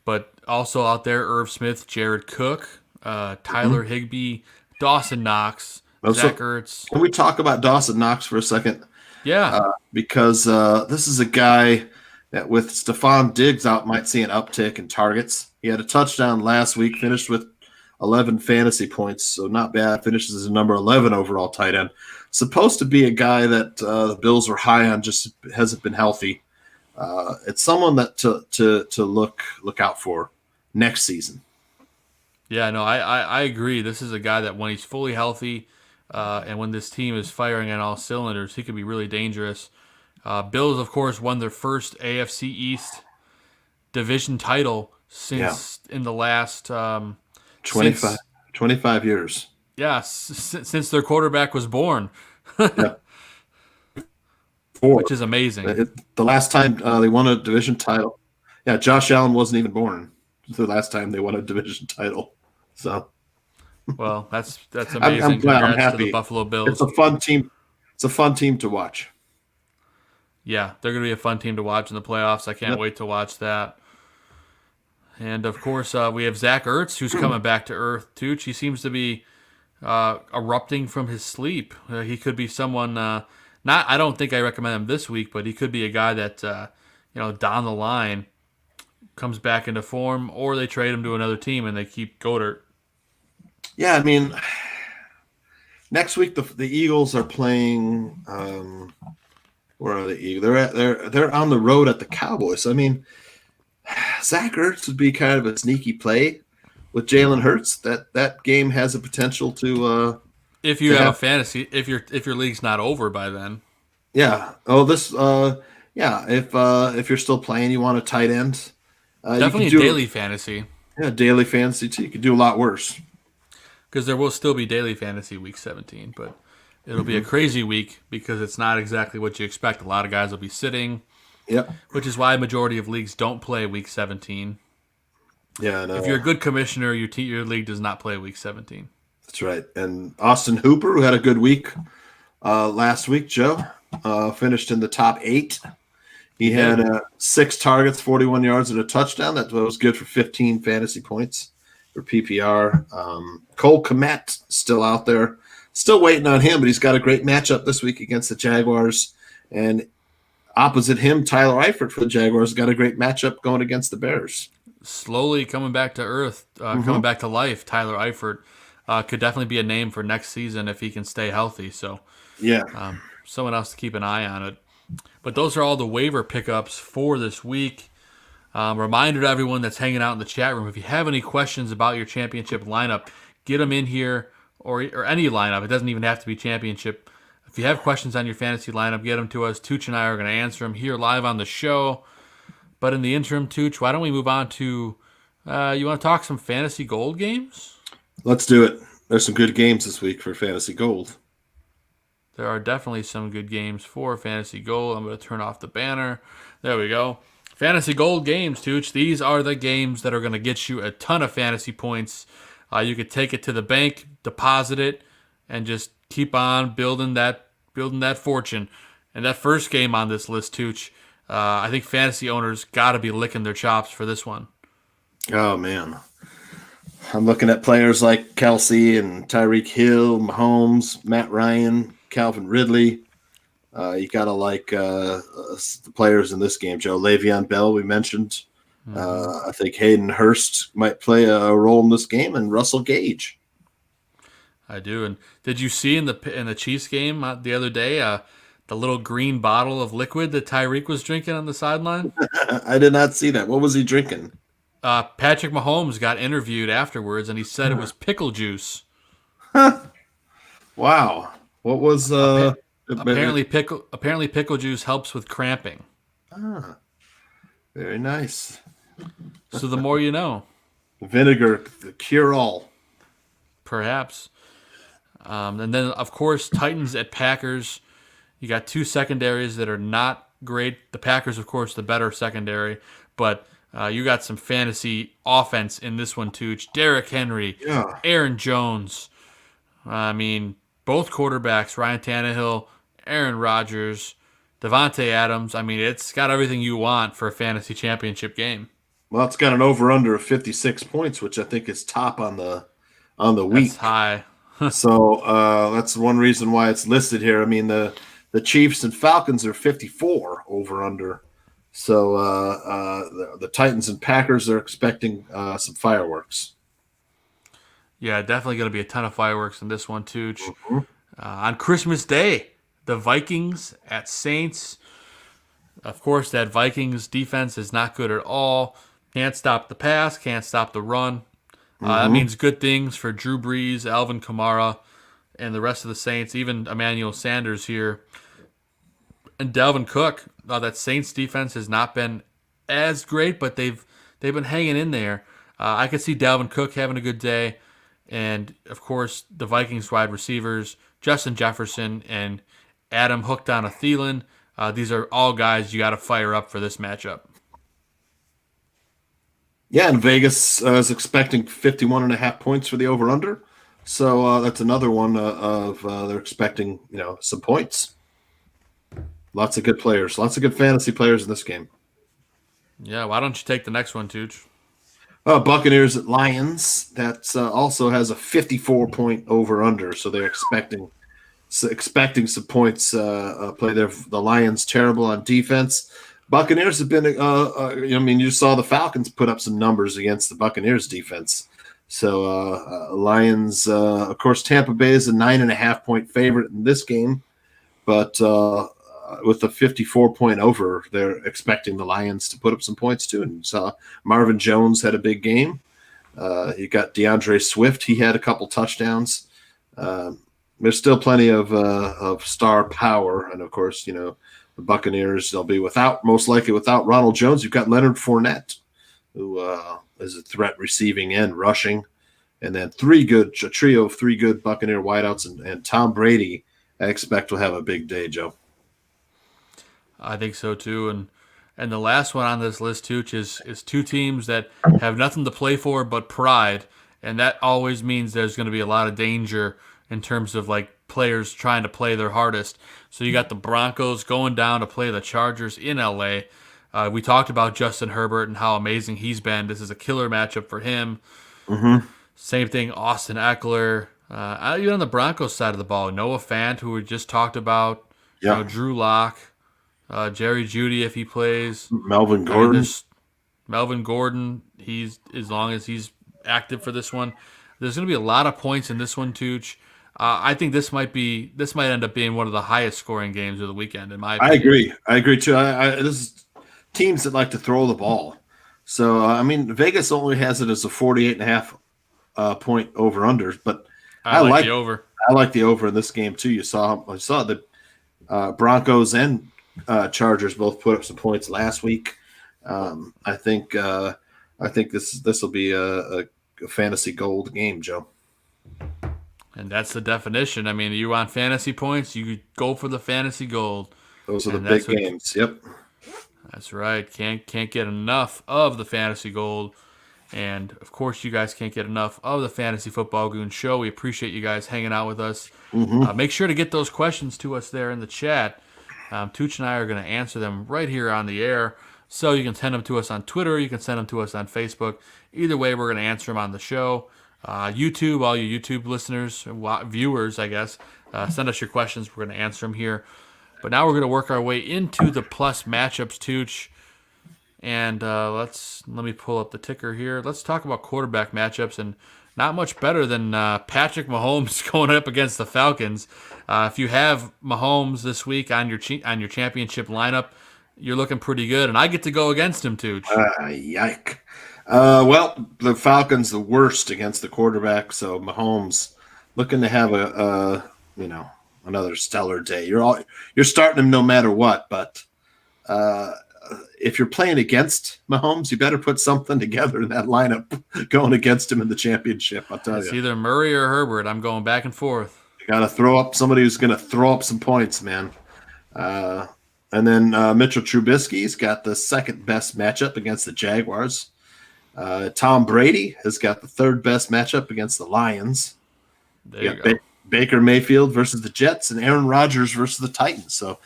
But also out there, Irv Smith, Jared Cook, Tyler Higbee, Dawson Knox, Zach Ertz.
Can we talk about Dawson Knox for a second?
Yeah.
Because this is a guy that with Stephon Diggs out might see an uptick in targets. He had a touchdown last week, finished with 11 fantasy points, so not bad. Finishes as a number 11 overall tight end. Supposed to be a guy that the Bills are high on, just hasn't been healthy. It's someone that to look out for next season.
Yeah, no, I agree. This is a guy that when he's fully healthy and when this team is firing on all cylinders, he could be really dangerous. Bills, of course, won their first AFC East division title since in the last
25 years.
Yeah, since their quarterback was born.
Yeah.
4. Which is amazing.
The last time they won a division title. Yeah, Josh Allen wasn't even born the last time they won a division title. So,
well, that's amazing.
I'm glad. I'm
Congrats
happy.
to the Buffalo Bills.
It's a fun team. It's a fun team to watch.
Yeah, they're going to be a fun team to watch in the playoffs. I can't wait to watch that. And, of course, we have Zach Ertz, who's coming back to earth, too. He seems to be erupting from his sleep. He could be someone, I don't think I recommend him this week, but he could be a guy that, down the line comes back into form, or they trade him to another team and they keep Goddard.
Yeah, I mean, next week the Eagles are playing. Where are the Eagles? They're on the road at the Cowboys. I mean, Zach Ertz would be kind of a sneaky play with Jalen Hurts. That game has a potential to.
If you have a fantasy, if your league's not over by then.
Yeah. Oh, this. Yeah. If you're still playing, you want a tight end.
Definitely daily fantasy.
Yeah, daily fantasy too. You could do a lot worse.
Because there will still be daily fantasy week 17, but it'll be a crazy week because it's not exactly what you expect. A lot of guys will be sitting.
Yep.
Which is why a majority of leagues don't play week 17.
Yeah, I know.
If you're a good commissioner, your league does not play week 17.
That's right. And Austin Hooper, who had a good week last week, Joe, finished in the top 8. He had 6 targets, 41 yards, and a touchdown. That was good for 15 fantasy points for PPR. Cole Kmet still out there. Still waiting on him, but he's got a great matchup this week against the Jaguars. And opposite him, Tyler Eifert for the Jaguars got a great matchup going against the Bears.
Slowly coming back to earth, coming back to life. Tyler Eifert could definitely be a name for next season if he can stay healthy. So,
yeah,
someone else to keep an eye on it. But those are all the waiver pickups for this week. Reminder to everyone that's hanging out in the chat room, if you have any questions about your championship lineup, get them in here, or any lineup. It doesn't even have to be championship. If you have questions on your fantasy lineup, get them to us. Tooch and I are going to answer them here live on the show. But in the interim, Tooch, why don't we move on to, you want to talk some fantasy gold games?
Let's do it. There's some good games this week for fantasy gold.
There are definitely some good games for fantasy gold. I'm going to turn off the banner. There we go. Fantasy Gold games, Tooch. These are the games that are going to get you a ton of fantasy points. You could take it to the bank, deposit it, and just keep on building that fortune. And that first game on this list, Tooch, I think fantasy owners got to be licking their chops for this one.
Oh, man. I'm looking at players like Kelsey and Tyreek Hill, Mahomes, Matt Ryan, Calvin Ridley. You got to like the players in this game, Joe. Le'Veon Bell, we mentioned. I think Hayden Hurst might play a role in this game, and Russell Gage.
I do. And did you see in the Chiefs game the other day the little green bottle of liquid that Tyreek was drinking on the sideline?
I did not see that. What was he drinking?
Patrick Mahomes got interviewed afterwards, and he said it was pickle juice.
Wow. What was
apparently pickle juice helps with cramping.
Very nice.
So the more you know.
Vinegar, the cure-all.
Perhaps. And then, of course, Titans at Packers. You got two secondaries that are not great. The Packers, of course, the better secondary. But you got some fantasy offense in this one, too. Derrick Henry, Aaron Jones. I mean, both quarterbacks, Ryan Tannehill, Aaron Rodgers, Devontae Adams. I mean, it's got everything you want for a fantasy championship game.
Well, it's got an over-under of 56 points, which I think is top on the week.
That's high.
So that's one reason why it's listed here. I mean, the Chiefs and Falcons are 54 over-under. So the Titans and Packers are expecting some fireworks.
Yeah, definitely going to be a ton of fireworks in this one, too. On Christmas Day, the Vikings at Saints. Of course, that Vikings defense is not good at all. Can't stop the pass, can't stop the run. That means good things for Drew Brees, Alvin Kamara, and the rest of the Saints, even Emmanuel Sanders here. And Dalvin Cook. That Saints defense has not been as great, but they've been hanging in there. I could see Dalvin Cook having a good day. And, of course, the Vikings wide receivers, Justin Jefferson and Adam hooked on a Thielen. These are all guys you got to fire up for this matchup.
Yeah, and Vegas is expecting 51.5 points for the over-under. So that's another one of they're expecting, some points. Lots of good players, lots of good fantasy players in this game.
Yeah, why don't you take the next one, Tooch?
Buccaneers at Lions. That also has a 54-point over/under, so they're expecting some points. Play there. The Lions terrible on defense. Buccaneers have been. You saw the Falcons put up some numbers against the Buccaneers defense. So Lions, of course, Tampa Bay is a 9.5-point favorite in this game, but with the 54-point over, they're expecting the Lions to put up some points too. And saw Marvin Jones had a big game. You got DeAndre Swift; he had a couple touchdowns. There's still plenty of star power, and of course, the Buccaneers, they'll be most likely without Ronald Jones. You've got Leonard Fournette, who is a threat receiving and rushing, and then a trio of three good Buccaneer wideouts, and Tom Brady, I expect will have a big day, Joe.
I think so too, and the last one on this list, Tooch, is two teams that have nothing to play for but pride, and that always means there's going to be a lot of danger in terms of like players trying to play their hardest. So you got the Broncos going down to play the Chargers in LA. We talked about Justin Herbert and how amazing he's been. This is a killer matchup for him. Same thing, Austin Eckler. Even on the Broncos side of the ball, Noah Fant, who we just talked about. Drew Lock. Jerry Jeudy if he plays.
Melvin Gordon.
Melvin Gordon, he's as long as he's active for this one. There's going to be a lot of points in this one, Tooch. I think this might end up being one of the highest scoring games of the weekend, in my opinion.
I agree too. This is teams that like to throw the ball. So Vegas only has it as a 48.5 point over under, but I like
the over.
I like the over in this game too. I saw the Broncos and Chargers both put up some points last week. I think this will be a fantasy gold game, Joe.
And that's the definition. I mean, you want fantasy points, you go for the fantasy gold.
Those are the big games. Yep.
That's right. Can't get enough of the Fantasy Gold. And, of course, you guys can't get enough of the Fantasy Football Goon Show. We appreciate you guys hanging out with us. Make sure to get those questions to us there in the chat. Tooch and I are going to answer them right here on the air. So you can send them to us on Twitter. You can send them to us on Facebook. Either way, we're going to answer them on the show. YouTube, all you YouTube listeners, viewers, I guess, send us your questions. We're going to answer them here. But now we're going to work our way into the plus matchups, Tooch. And let me pull up the ticker here. Let's talk about quarterback matchups, and not much better than Patrick Mahomes going up against the Falcons. If you have Mahomes this week on your championship lineup, you're looking pretty good, and I get to go against him, Tooch.
Yike. Well, the Falcons the worst against the quarterback, so Mahomes looking to have another stellar day. You're starting him no matter what, but if you're playing against Mahomes, you better put something together in that lineup going against him in the championship. I'll tell you.
It's either Murray or Herbert. I'm going back and forth.
You got to throw up somebody who's going to throw up some points, man. And then Mitchell Trubisky's got the second best matchup against the Jaguars. Tom Brady has got the third best matchup against the Lions.
There you go.
Baker Mayfield versus the Jets and Aaron Rodgers versus the Titans. So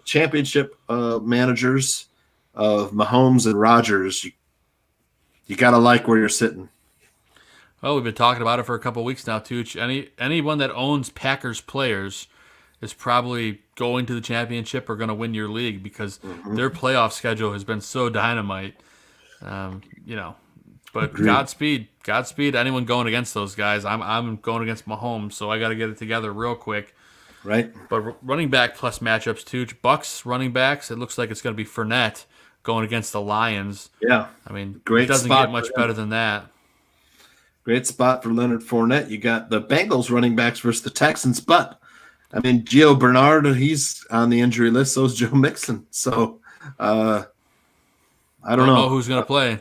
championship managers of Mahomes and Rodgers, you got to like where you're sitting.
Well, we've been talking about it for a couple of weeks now, Tooch. Anyone that owns Packers players is probably going to the championship or going to win your league because their playoff schedule has been so dynamite. But
Agreed.
Godspeed to anyone going against those guys. I'm going against Mahomes, so I got to get it together real quick.
Right.
But running back plus matchups, Tooch. Bucks running backs, it looks like it's going to be Fournette going against the Lions.
Yeah.
I mean,
Great
it doesn't
spot
get much
for
better than that.
Great spot for Leonard Fournette. You got the Bengals running backs versus the Texans, but I mean, Gio Bernard, he's on the injury list. So is Joe Mixon. So I don't know
who's going to play.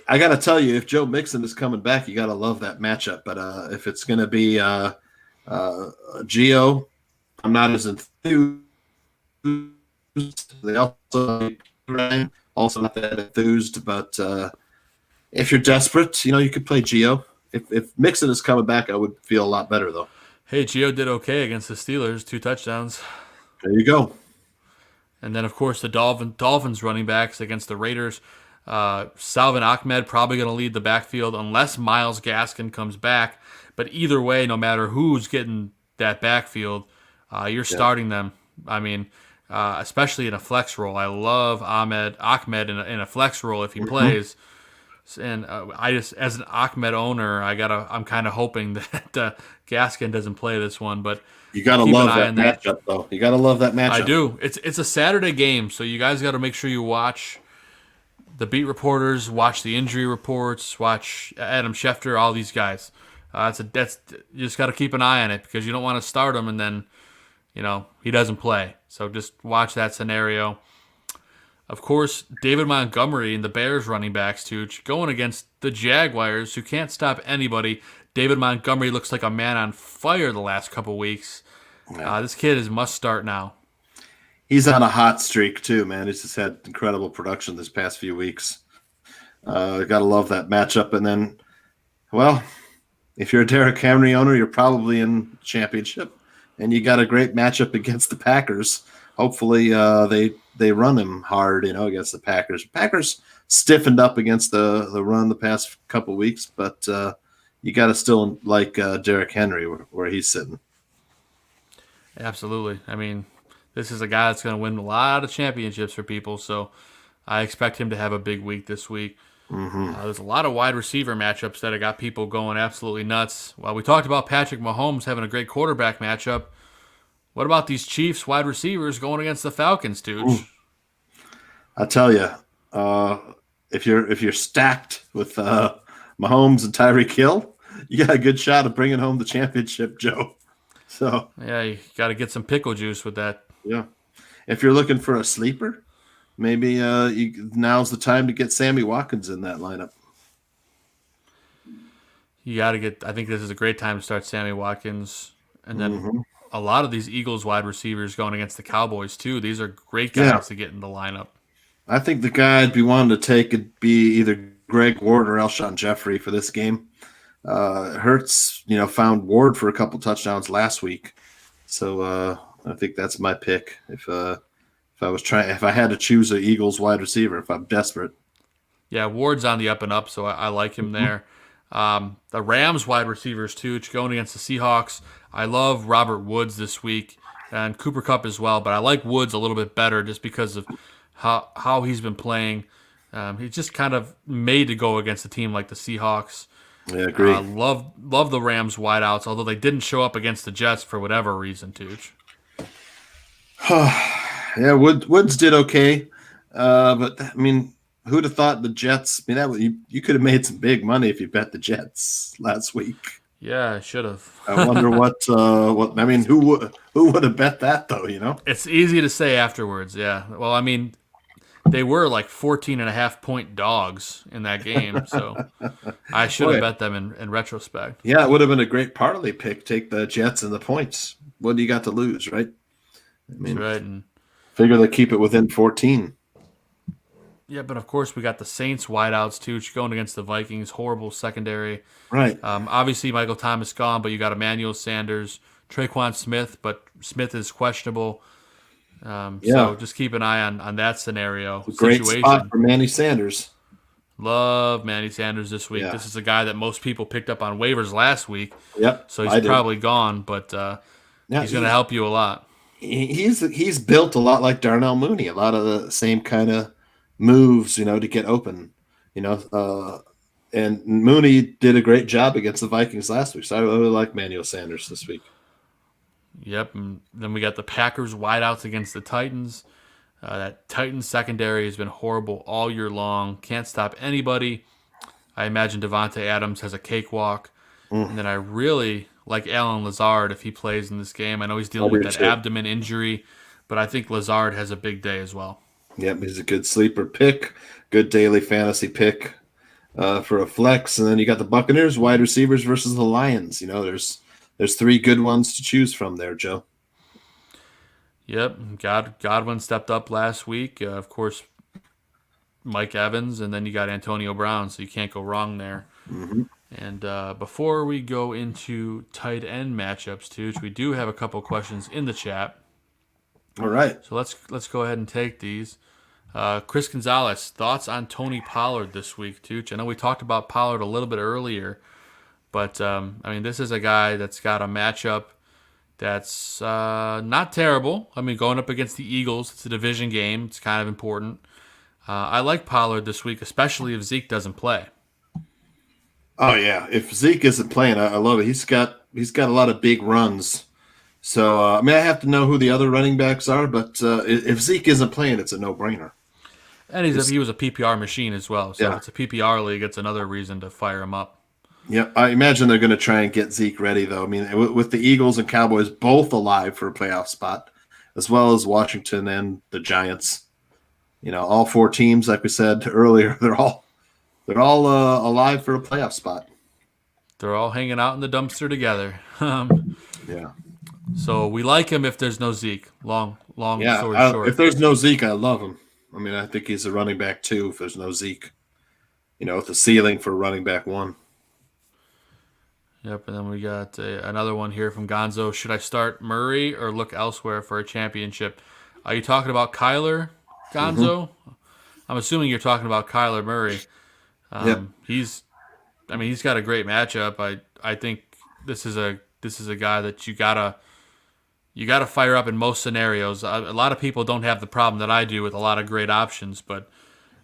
I got to tell you, if Joe Mixon is coming back, you got to love that matchup. But if it's going to be Gio, I'm not as enthused. They also not that enthused. But if you're desperate, you could play Gio. If Mixon is coming back, I would feel a lot better, though.
Hey, Gio did okay against the Steelers, 2 touchdowns.
There you go.
And then, of course, the Dolphins running backs against the Raiders. Salvin Ahmed probably going to lead the backfield unless Myles Gaskin comes back. But either way, no matter who's getting that backfield, you're starting them. I mean, especially in a flex role. I love Ahmed in a flex role if he plays. And I just, as an Ahmed owner, I'm kind of hoping that Gaskin doesn't play this one. But
you gotta love that matchup, though. You gotta love that matchup.
I do. It's a Saturday game, so you guys got to make sure you watch the beat reporters, watch the injury reports, watch Adam Schefter, all these guys. You just got to keep an eye on it because you don't want to start him and then, he doesn't play. So just watch that scenario. Of course, David Montgomery and the Bears running backs, Tooch, going against the Jaguars, who can't stop anybody. David Montgomery looks like a man on fire the last couple weeks. This kid is must start now.
He's on a hot streak, too, man. He's just had incredible production this past few weeks. Got to love that matchup. And then, well, if you're a Derrick Henry owner, you're probably in championship. And you got a great matchup against the Packers. Hopefully they run him hard, against the Packers. Packers stiffened up against the run the past couple weeks, but you got to still like Derrick Henry where he's sitting.
Absolutely. I mean, this is a guy that's going to win a lot of championships for people, so I expect him to have a big week this week. There's a lot of wide receiver matchups that have got people going absolutely nuts. Well, we talked about Patrick Mahomes having a great quarterback matchup. What about these Chiefs wide receivers going against the Falcons, dude?
I tell you, if you're stacked with Mahomes and Tyreek Hill, you got a good shot of bringing home the championship, Joe. So
yeah, you got to get some pickle juice with that.
Yeah, if you're looking for a sleeper, maybe now's the time to get Sammy Watkins in that lineup.
You got to get. I think this is a great time to start Sammy Watkins, and then a lot of these Eagles wide receivers going against the Cowboys too. These are great guys to get in the lineup.
I think the guy I'd be wanting to take would be either Greg Ward or Alshon Jeffrey for this game. Hurts, found Ward for a couple touchdowns last week, so I think that's my pick. If I had to choose an Eagles wide receiver, if I'm desperate.
Yeah, Ward's on the up and up, so I like him there. The Rams wide receivers too, going against the Seahawks. I love Robert Woods this week and Cooper Kupp as well, but I like Woods a little bit better just because of how he's been playing. He's just kind of made to go against a team like the Seahawks.
Yeah, I agree.
Love the Rams wideouts, although they didn't show up against the Jets for whatever reason, Tooch.
Yeah, Woods did okay, but I mean, who'd have thought the Jets? I mean, you could have made some big money if you bet the Jets last week.
Yeah, I should have.
I wonder what I mean, who would have bet that though?
It's easy to say afterwards. Yeah. Well, I mean, they were like 14.5-point dogs in that game, so I should have bet them in retrospect.
Yeah, it would have been a great parlay pick. Take the Jets and the points. What do you got to lose, right? I mean,
That's right. And
figure they keep it within 14.
yeah, but of course we got the Saints wideouts too, going against the Vikings. Horrible secondary.
Right.
Obviously Michael Thomas gone, but you got Emmanuel Sanders, Traquan Smith, but Smith is questionable. So just keep an eye on that scenario.
Great spot for Manny Sanders.
Love Manny Sanders this week.
Yeah.
This is a guy that most people picked up on waivers last week.
Yep.
So he's probably gone, but he's going to help you a lot.
He's built a lot like Darnell Mooney. A lot of the same kind of moves, to get open. And Mooney did a great job against the Vikings last week. So I really like Emmanuel Sanders this week.
Yep, and then we got the Packers wideouts against the Titans. That Titans secondary has been horrible all year long. Can't stop anybody. I imagine Devontae Adams has a cakewalk. And then I really like Alan Lazard if he plays in this game. I know he's dealing with that abdomen injury, but I think Lazard has a big day as well.
Yep, he's a good sleeper pick, good daily fantasy pick for a flex. And then you got the Buccaneers wide receivers versus the Lions. There's three good ones to choose from there, Joe.
Yep, Godwin stepped up last week. Of course, Mike Evans, and then you got Antonio Brown, so you can't go wrong there.
Mm-hmm.
And before we go into tight end matchups, too, we do have a couple questions in the chat.
All right.
So let's go ahead and take these. Chris Gonzalez, thoughts on Tony Pollard this week, Tooch? I know we talked about Pollard a little bit earlier, but this is a guy that's got a matchup that's not terrible. Going up against the Eagles, it's a division game. It's kind of important. I like Pollard this week, especially if Zeke doesn't play.
Oh yeah, if Zeke isn't playing, I love it. He's got a lot of big runs. So I have to know who the other running backs are, but if Zeke isn't playing, it's a no-brainer.
And he was a PPR machine as well. So if it's a PPR league, it's another reason to fire him up.
Yeah, I imagine they're going to try and get Zeke ready, though. With the Eagles and Cowboys both alive for a playoff spot, as well as Washington and the Giants. All four teams, like we said earlier, they're all alive for a playoff spot.
They're all hanging out in the dumpster together.
Yeah.
So we like him if there's no Zeke. Long story short.
If there's no Zeke, I love him. I think he's a running back too. If there's no Zeke, with the ceiling for running back one.
Yep, and then we got another one here from Gonzo. Should I start Murray or look elsewhere for a championship? Are you talking about Kyler, Gonzo? Mm-hmm. I'm assuming you're talking about Kyler Murray.
Yep.
He's got a great matchup. I think this is a guy that you gotta fire up in most scenarios. A lot of people don't have the problem that I do with a lot of great options, but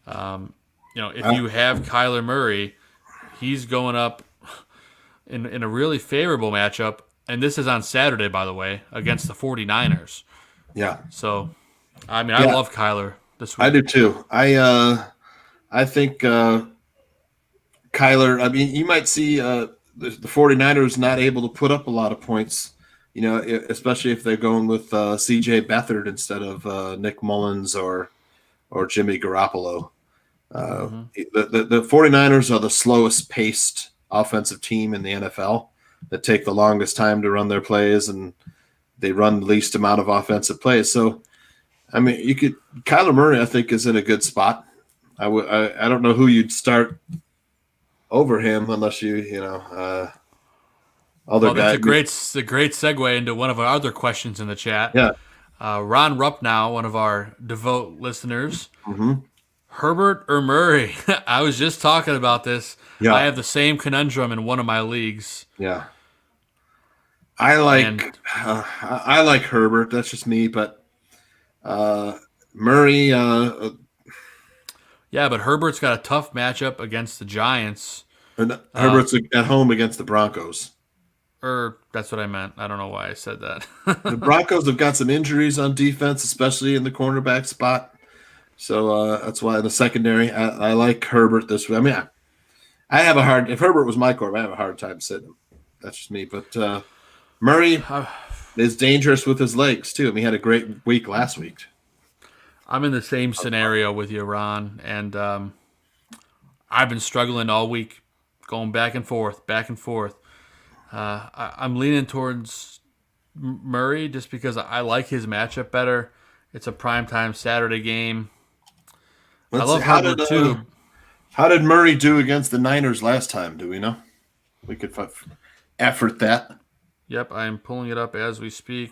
if you have Kyler Murray, he's going up in a really favorable matchup, and this is on Saturday, by the way, against the 49ers.
Yeah.
So, I love Kyler this week.
I do too. I think Kyler, you might see the 49ers not able to put up a lot of points, especially if they're going with C.J. Beathard instead of Nick Mullins or Jimmy Garoppolo. The 49ers are the slowest paced offensive team in the NFL that take the longest time to run their plays, and they run the least amount of offensive plays. So, I mean, Kyler Murray, I think, is in a good spot. I don't know who you'd start over him unless other
Well, that's
guys.
a great segue into one of our other questions in the chat.
Yeah.
Ron Ruppnow, one of our devout listeners.
Mm-hmm.
Herbert or Murray? I was just talking about this.
Yeah.
I have the same conundrum in one of my leagues.
Yeah. I like Herbert. That's just me, but Murray.
Yeah, but Herbert's got a tough matchup against the Giants.
Herbert's at home against the Broncos.
That's what I meant. I don't know why I said that.
The Broncos have got some injuries on defense, especially in the cornerback spot. So that's why in the secondary, I like Herbert this way. I mean, I have if Herbert was my quarterback, I have a hard time sitting him. That's just me. But Murray is dangerous with his legs, too. I mean, he had a great week last week.
I'm in the same scenario with you, Ron, and I've been struggling all week, going back and forth. I'm leaning towards Murray just because I like his matchup better. It's a primetime Saturday game. I love Herbert, too.
How did Murray do against the Niners last time? Do we know? We could effort that.
Yep, I am pulling it up as we speak.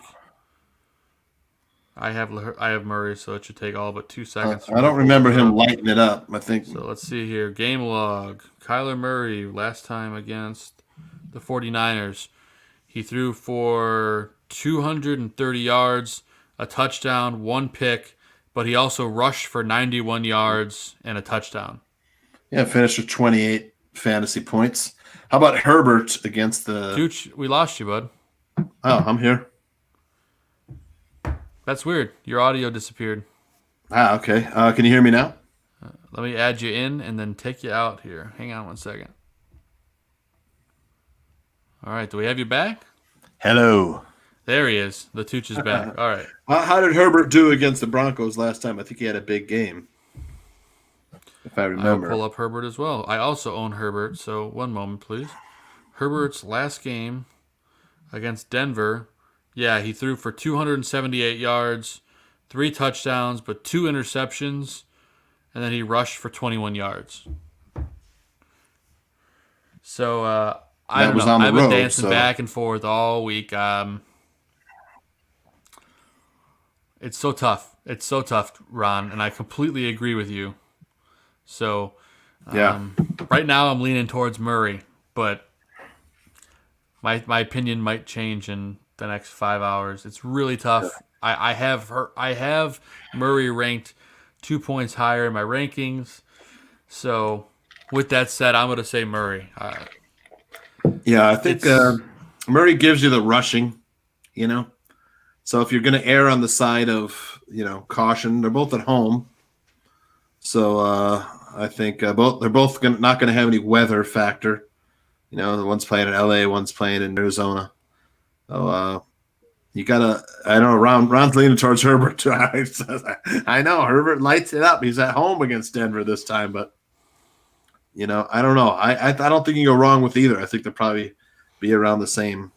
I have Murray, so it should take all but 2 seconds.
I don't remember him lighting it up, I think.
So let's see here. Game log. Kyler Murray, last time against the 49ers. He threw for 230 yards, a touchdown, 1 pick, but he also rushed for 91 yards and a touchdown.
Yeah, finished with 28 fantasy points. How about Herbert against the...
Tooch, we lost you, bud.
Oh, I'm here.
That's weird. Your audio disappeared.
Okay. Can you hear me now?
Let me add you in and then take you out here. Hang on 1 second. All right. Do we have you back?
Hello.
There he is. The Tooch is back. All right.
How did Herbert do against the Broncos last time? I think he had a big game, if I remember.
I'll pull up Herbert as well. I also own Herbert, so 1 moment, please. Herbert's last game against Denver, yeah, he threw for 278 yards, 3 touchdowns, but 2 interceptions, and then he rushed for 21 yards. So I don't know. I've been dancing back and forth all week. It's so tough. It's so tough, Ron, and I completely agree with you. So right now I'm leaning towards Murray, but my opinion might change in the next 5 hours. It's really tough. Yeah. I have Murray ranked 2 points higher in my rankings. So with that said, I'm going to say Murray.
Yeah, I think Murray gives you the rushing, So if you're going to err on the side of, caution, they're both at home. So I think they're both not going to have any weather factor. The one's playing in LA, one's playing in Arizona. So you gotta. I know Ron's leaning towards Herbert too. I know Herbert lights it up. He's at home against Denver this time, but I don't know. I don't think you go wrong with either. I think they'll probably be around the same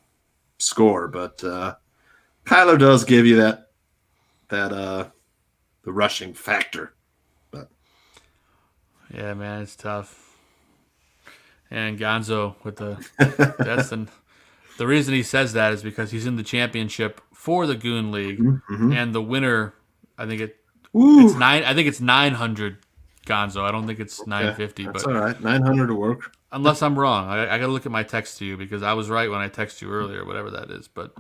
score, but Kyler does give you that the rushing factor. But
yeah, man, it's tough. And Gonzo with the reason he says that is because he's in the championship for the Goon League, and the winner, I think it's 900 Gonzo. I don't think it's 950.
That's
but
all right. 900 to work.
Unless I'm wrong, I got to look at my text to you because I was right when I texted you earlier, whatever that is. But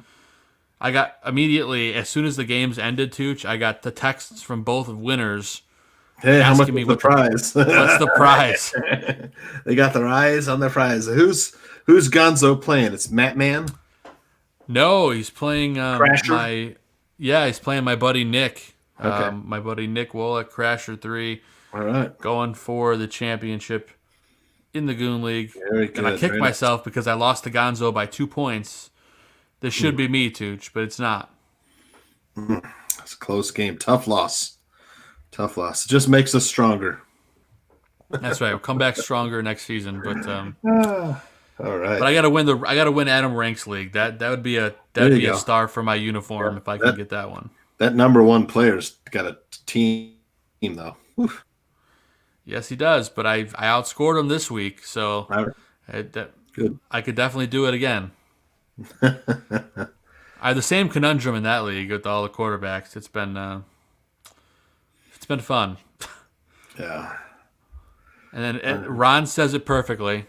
I got immediately as soon as the games ended, Tooch, I got the texts from both winners.
Hey, how much is the prize?
What's the prize?
They got their eyes on their prize. Who's Gonzo playing? It's Matt Man?
No, he's playing
Crasher?
he's playing my buddy Nick.
Okay.
My buddy Nick Wallach, Crasher 3.
All right.
Going for the championship in the Goon League.
Very good.
And I kicked myself because I lost to Gonzo by 2 points. This should be me, Tooch, but it's not.
It's a close game. Tough loss. It just makes us stronger.
That's right. We'll come back stronger next season. But
All right.
But I gotta win Adam Ranks League. That would be a star for my uniform if I can get that one.
That number one player's got a team though. Whew.
Yes, he does. But I outscored him this week, so
Good.
I could definitely do it again. I have the same conundrum in that league with all the quarterbacks. It's been fun.
Yeah.
And then Ron says it perfectly.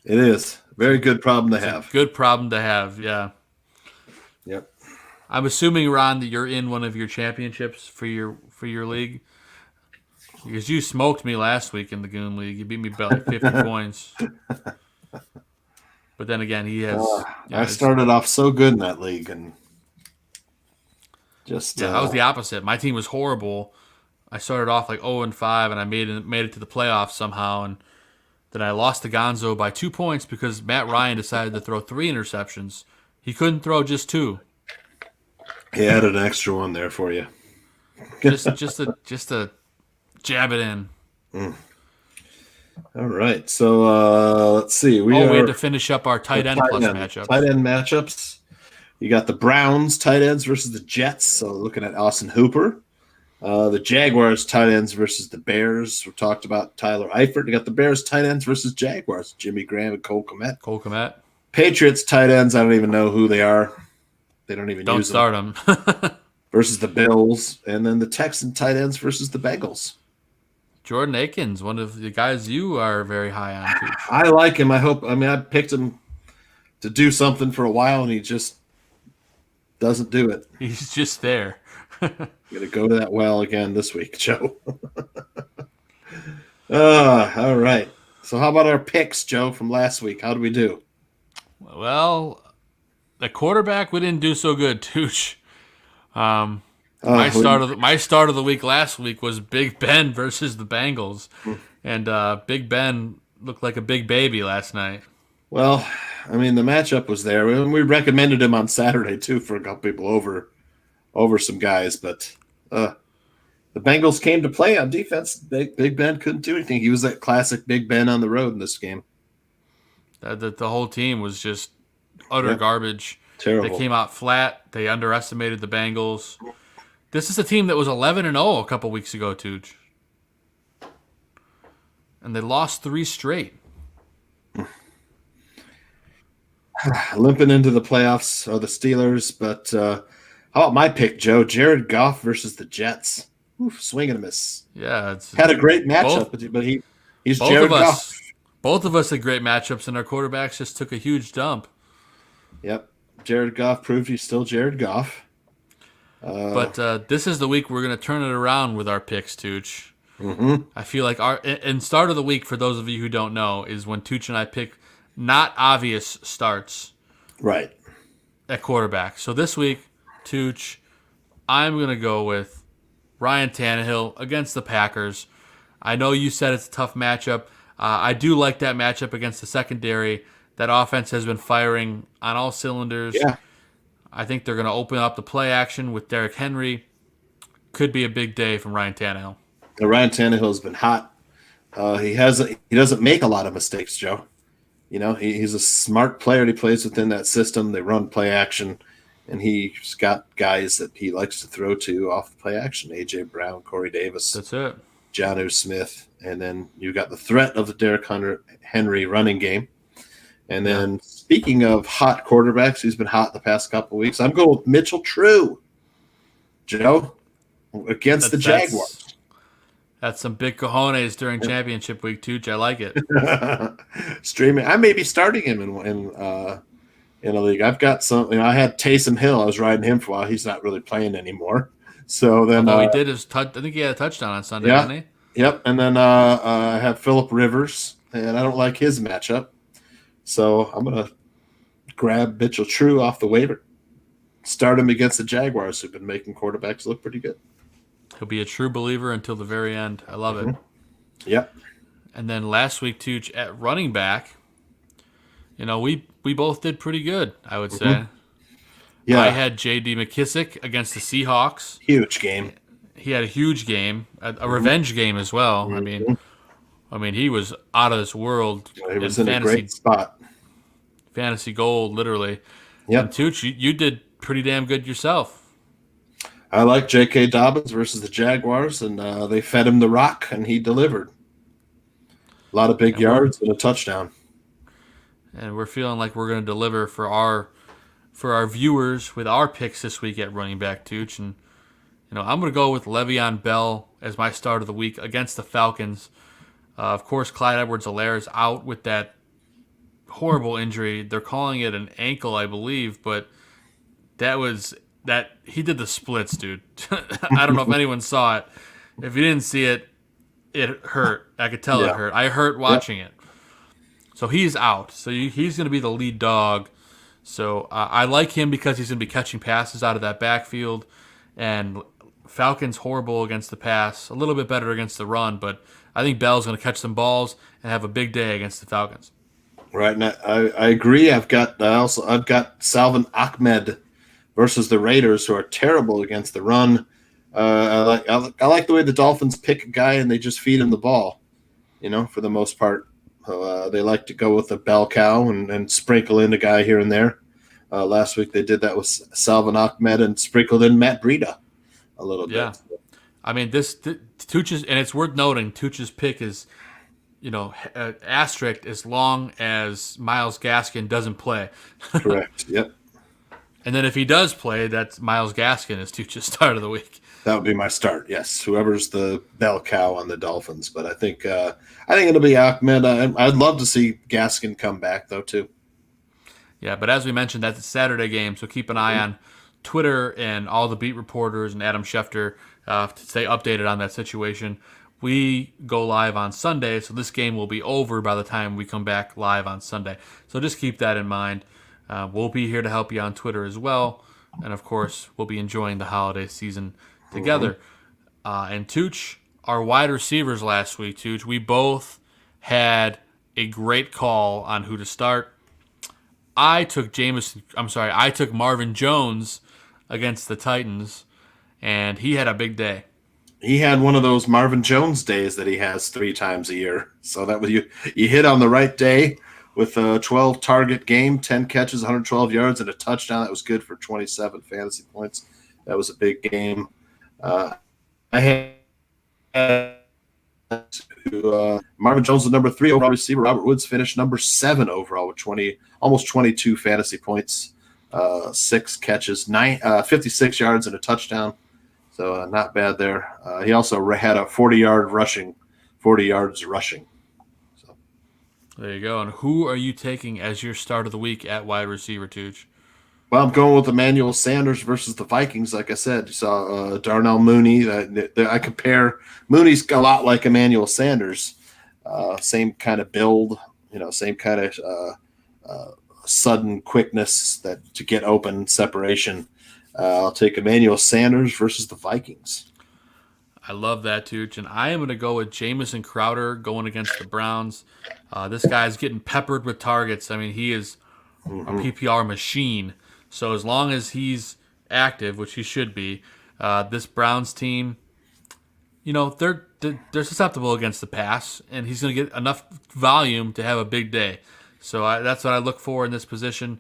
It is. Very good problem to have.
Good problem to have, yeah.
Yep.
I'm assuming, Ron, that you're in one of your championships for your league. Because you smoked me last week in the Goon League. You beat me by like 50 points. But then again, he has...
I started off so good in that league, and just...
Yeah, that was the opposite. My team was horrible. I started off like 0-5, and I made it to the playoffs somehow, and then I lost to Gonzo by 2 points because Matt Ryan decided to throw 3 interceptions. He couldn't throw just 2.
He added an extra one there for you.
just to jab it in.
All right, so let's see.
We had to finish up our tight end plus matchups.
Tight end matchups. You got the Browns tight ends versus the Jets. So looking at Austin Hooper. The Jaguars tight ends versus the Bears. We talked about Tyler Eifert. You got the Bears tight ends versus Jaguars. Jimmy Graham and Cole Kmet. Patriots tight ends. I don't even know who they are. They don't even use them.
Don't start them.
Versus the Bills. And then the Texan tight ends versus the Bengals.
Jordan Akins, one of the guys you are very high on too.
I like him. I picked him to do something for a while, and he just doesn't do it.
He's just there.
Going to go to that well again this week, Joe. All right. So how about our picks, Joe, from last week? How did we do?
Well, the quarterback, we didn't do so good, Tooch. My start of the week last week was Big Ben versus the Bengals, and Big Ben looked like a big baby last night.
Well, I mean, the matchup was there, and we recommended him on Saturday too for a couple people over some guys, but the Bengals came to play on defense. Big Ben couldn't do anything. He was that classic Big Ben on the road in this game.
The whole team was just utter garbage.
Terrible.
They came out flat. They underestimated the Bengals. This is a team that was 11-0 a couple weeks ago, Tooch. And they lost 3 straight.
Limping into the playoffs are the Steelers, but how about my pick, Joe? Jared Goff versus the Jets. Oof, swing and a miss.
Yeah,
had a great matchup, but he's Jared Goff.
Both of us had great matchups, and our quarterbacks just took a huge dump.
Yep, Jared Goff proved he's still Jared Goff.
But this is the week we're going to turn it around with our picks, Tooch.
Mm-hmm.
I feel like and start of the week, for those of you who don't know, is when Tooch and I pick not obvious starts.
Right.
At quarterback. So this week, Tooch, I'm going to go with Ryan Tannehill against the Packers. I know you said it's a tough matchup. I do like that matchup against the secondary. That offense has been firing on all cylinders.
Yeah.
I think they're going to open up the play action with Derrick Henry. Could be a big day from Ryan Tannehill.
Ryan Tannehill has been hot. He doesn't make a lot of mistakes, Joe. You know, he's a smart player. He plays within that system. They run play action, and he's got guys that he likes to throw to off the play action. A.J. Brown, Corey Davis.
That's it.
Jonnu Smith. And then you got the threat of the Derrick Henry running game. And then speaking of hot quarterbacks, he's been hot the past couple of weeks. I'm going with Mitchell True, Joe, against the Jaguars.
That's some big cojones during championship week, Tooch. I like it.
Streaming. I may be starting him in a league. I've got some. I had Taysom Hill. I was riding him for a while. He's not really playing anymore. So then,
he did his. I think he had a touchdown on Sunday, didn't he?
Yep. And then I have Phillip Rivers, and I don't like his matchup. So I'm going to grab Mitchell True off the waiver, start him against the Jaguars, who've been making quarterbacks look pretty good.
He'll be a true believer until the very end. I love it.
Yep.
And then last week, Tooch, at running back, we both did pretty good, I would say. Yeah. I had J.D. McKissick against the Seahawks.
Huge game.
He had a huge game, a revenge game as well. I mean, I mean, he was out of this world.
He was in a great spot.
Fantasy gold, literally.
Yep.
And Tooch, you did pretty damn good yourself.
I like J.K. Dobbins versus the Jaguars, and they fed him the rock, and he delivered. A lot of big yards and a touchdown.
And we're feeling like we're going to deliver for our viewers with our picks this week at running back, Tooch. And I'm going to go with Le'Veon Bell as my start of the week against the Falcons. Of course, Clyde Edwards-Helaire is out with that horrible injury. They're calling it an ankle, I believe, but he did the splits, dude. I don't know if anyone saw it. If you didn't see it, it hurt. I could tell it hurt. I hurt watching it. So he's out. So he's going to be the lead dog. So I like him because he's going to be catching passes out of that backfield. And Falcons horrible against the pass, a little bit better against the run, but I think Bell's going to catch some balls and have a big day against the Falcons.
Right, and I agree. I've got Salvon Ahmed versus the Raiders, who are terrible against the run. I like the way the Dolphins pick a guy and they just feed him the ball. For the most part, they like to go with the bell cow and sprinkle in a guy here and there. Last week they did that with Salvon Ahmed and sprinkled in Matt Breida a little bit.
Yeah, I mean Tooch's, and it's worth noting Tooch's pick is, asterisk as long as Myles Gaskin doesn't play.
Correct. Yep.
And then if he does play, that's Myles Gaskin as Tooch's start of the week.
That would be my start. Yes, whoever's the bell cow on the Dolphins, but I think it'll be Ahmed. I'd love to see Gaskin come back though too.
Yeah, but as we mentioned, that's a Saturday game, so keep an eye on Twitter and all the beat reporters and Adam Schefter to stay updated on that situation. We go live on Sunday, so this game will be over by the time we come back live on Sunday. So just keep that in mind. We'll be here to help you on Twitter as well. And, of course, we'll be enjoying the holiday season together. And Tooch, our wide receivers last week, Tooch, we both had a great call on who to start. I took Marvin Jones against the Titans, and he had a big day.
He had one of those Marvin Jones days that he has 3 times a year. So that was you hit on the right day with a 12-target game, 10 catches, 112 yards, and a touchdown. That was good for 27 fantasy points. That was a big game. I had Marvin Jones was number 3 overall receiver. Robert Woods finished number 7 overall with almost 22 fantasy points, 6 catches, 56 yards, and a touchdown. So not bad there. He also had a 40 yards rushing. So
there you go. And who are you taking as your start of the week at wide receiver, Tooch?
Well, I'm going with Emmanuel Sanders versus the Vikings. Like I said, you saw Darnell Mooney. I compare Mooney's a lot like Emmanuel Sanders. Same kind of build, same kind of sudden quickness to get open separation. I'll take Emmanuel Sanders versus the Vikings.
I love that, Tooch. And I am going to go with Jamison Crowder going against the Browns. This guy's getting peppered with targets. I mean, he is a PPR machine. So as long as he's active, which he should be, this Browns team, they're susceptible against the pass, and he's going to get enough volume to have a big day. So that's what I look for in this position.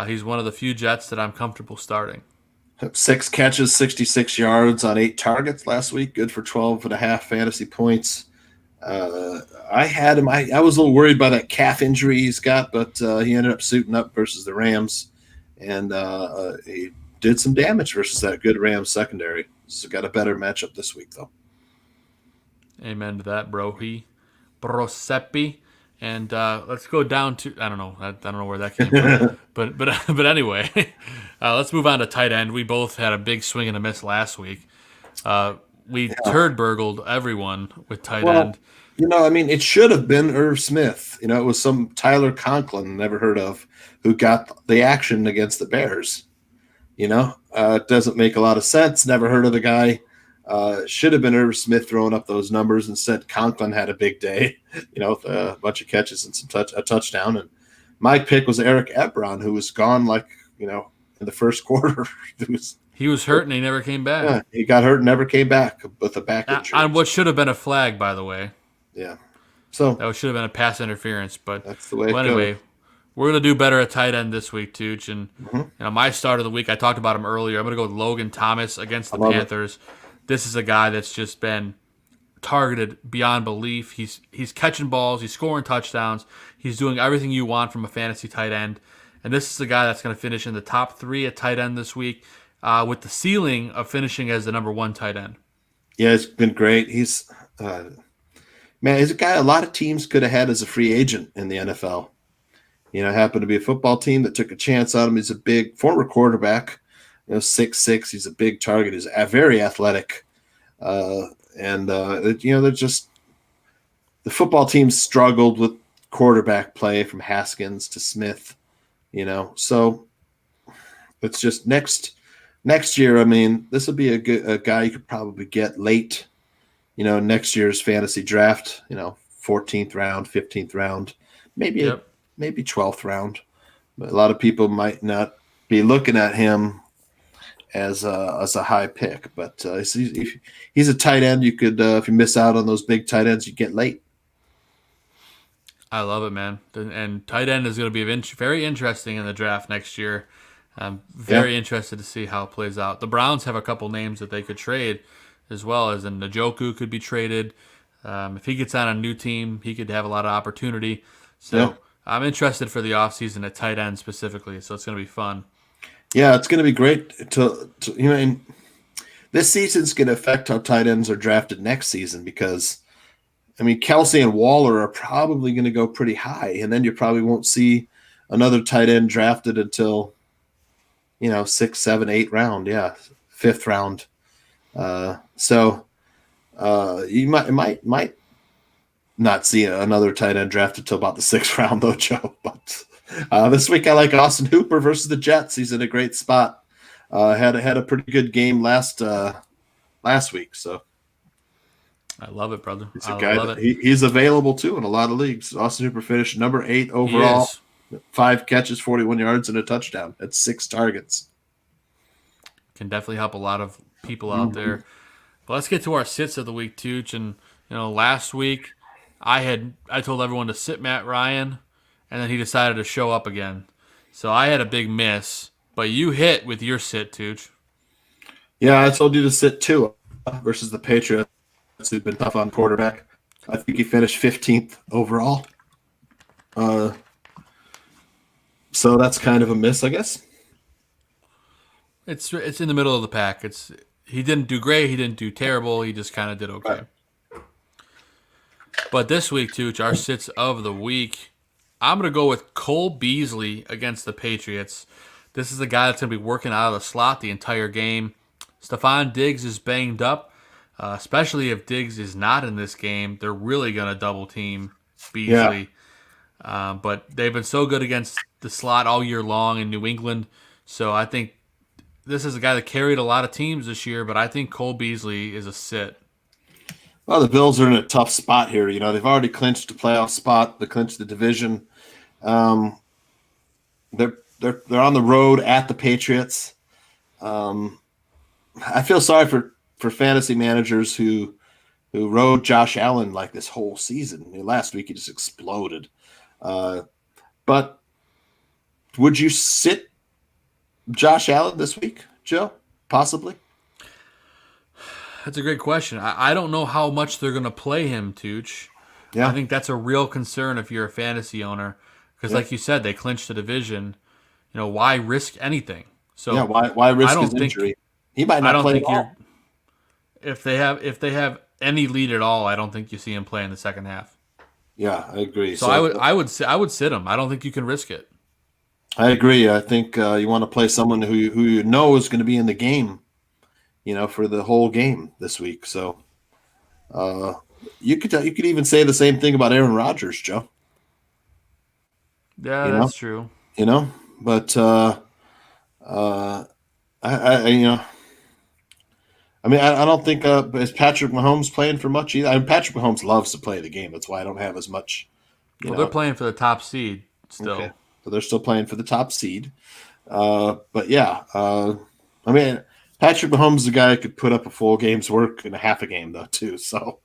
He's one of the few Jets that I'm comfortable starting.
6 catches, 66 yards on 8 targets last week. Good for 12.5 fantasy points. I had him. I was a little worried by that calf injury he's got, but he ended up suiting up versus the Rams, and he did some damage versus that good Rams secondary. So got a better matchup this week, though.
Amen to that, Brosepi. And let's go down to I don't know where that came from, but anyway, let's move on to tight end. We both had a big swing and a miss last week. We turd burgled everyone with tight end.
It should have been Irv Smith. It was some Tyler Conklin, never heard of, who got the action against the Bears. It doesn't make a lot of sense. Never heard of the guy. Should have been Irv Smith throwing up those numbers. Instead, Conklin had a big day, with a bunch of catches and a touchdown. And my pick was Eric Ebron, who was gone in the first quarter.
He was hurt and he never came back.
Yeah, he got hurt and never came back with a back injury.
On what should have been a flag, by the way.
Yeah. So
That should have been a pass interference, but
that's the way it
anyway,
goes.
we're going to do better at tight end this week, Tooch. And my start of the week, I talked about him earlier. I'm going to go with Logan Thomas against the Panthers. This is a guy that's just been targeted beyond belief. He's catching balls. He's scoring touchdowns. He's doing everything you want from a fantasy tight end. And this is a guy that's going to finish in the top 3 at tight end this week with the ceiling of finishing as the number 1 tight end.
Yeah, it's been great. He's he's a guy a lot of teams could have had as a free agent in the NFL. Happened to be a football team that took a chance on him. He's a big former quarterback, 6'6". He's a big target. He's very athletic. They're just the football team struggled with quarterback play from Haskins to Smith, So it's just next year. I mean, this will be a guy you could probably get late, next year's fantasy draft. 14th round, 15th round, maybe 12th round. But a lot of people might not be looking at him as a high pick, but he's a tight end. You could if you miss out on those big tight ends, you get late.
I love it, man. And tight end is going to be very interesting in the draft next year. I'm very interested to see how it plays out. The Browns have a couple names that they could trade, as well as Njoku could be traded. If he gets on a new team, he could have a lot of opportunity. So I'm interested for the offseason at tight end specifically. So it's going to be fun.
Yeah, it's going to be great to and this season's going to affect how tight ends are drafted next season because, Kelsey and Waller are probably going to go pretty high, and then you probably won't see another tight end drafted until, 6th, 7th, 8th round. Yeah, 5th round. You might not see another tight end drafted until about the 6th round, though, Joe. But this week I like Austin Hooper versus the Jets. He's in a great spot. Had a pretty good game last week. So
I love it, brother.
He's a guy he's available too in a lot of leagues. Austin Hooper finished number 8 overall, 5 catches, 41 yards, and a touchdown. That's 6 targets.
Can definitely help a lot of people out there. But let's get to our sits of the week, Tooch. And last week I told everyone to sit Matt Ryan, and then he decided to show up again. So I had a big miss, but you hit with your sit, Tooch.
Yeah, I told you to sit Tua versus the Patriots, who've been tough on quarterback. I think he finished 15th overall. So that's kind of a miss, I guess.
It's in the middle of the pack. He didn't do great. He didn't do terrible. He just kind of did okay.
Right.
But this week, Tooch, our sits of the week, I'm going to go with Cole Beasley against the Patriots. This is the guy that's going to be working out of the slot the entire game. Stephon Diggs is banged up, especially if Diggs is not in this game. They're really going to double team Beasley. Yeah. But they've been so good against the slot all year long in New England. So I think this is a guy that carried a lot of teams this year, but I think Cole Beasley is a sit.
Well, the Bills are in a tough spot here. They've already clinched the playoff spot. They clinched the division. They're on the road at the Patriots. I feel sorry for fantasy managers who rode Josh Allen like this whole season. Last week he just exploded. But would you sit Josh Allen this week, Joe? Possibly.
That's a great question. I don't know how much they're going to play him, Tooch.
Yeah.
I think that's a real concern if you're a fantasy owner. Because like you said, they clinched the division. Why risk anything? So
why risk his injury? He might not play at all.
If they have any lead at all, I don't think you see him play in the second half.
Yeah, I agree.
So I would sit him. I don't think you can risk it.
I agree. I think you want to play someone who you know is going to be in the game, for the whole game this week. So you could even say the same thing about Aaron Rodgers, Joe.
Yeah, that's true.
But I don't think is Patrick Mahomes playing for much either. Patrick Mahomes loves to play the game. That's why I don't have as much.
They're playing for the top seed still.
Okay. So they're still playing for the top seed. But yeah, Patrick Mahomes is a guy who could put up a full game's work in a half a game though too. So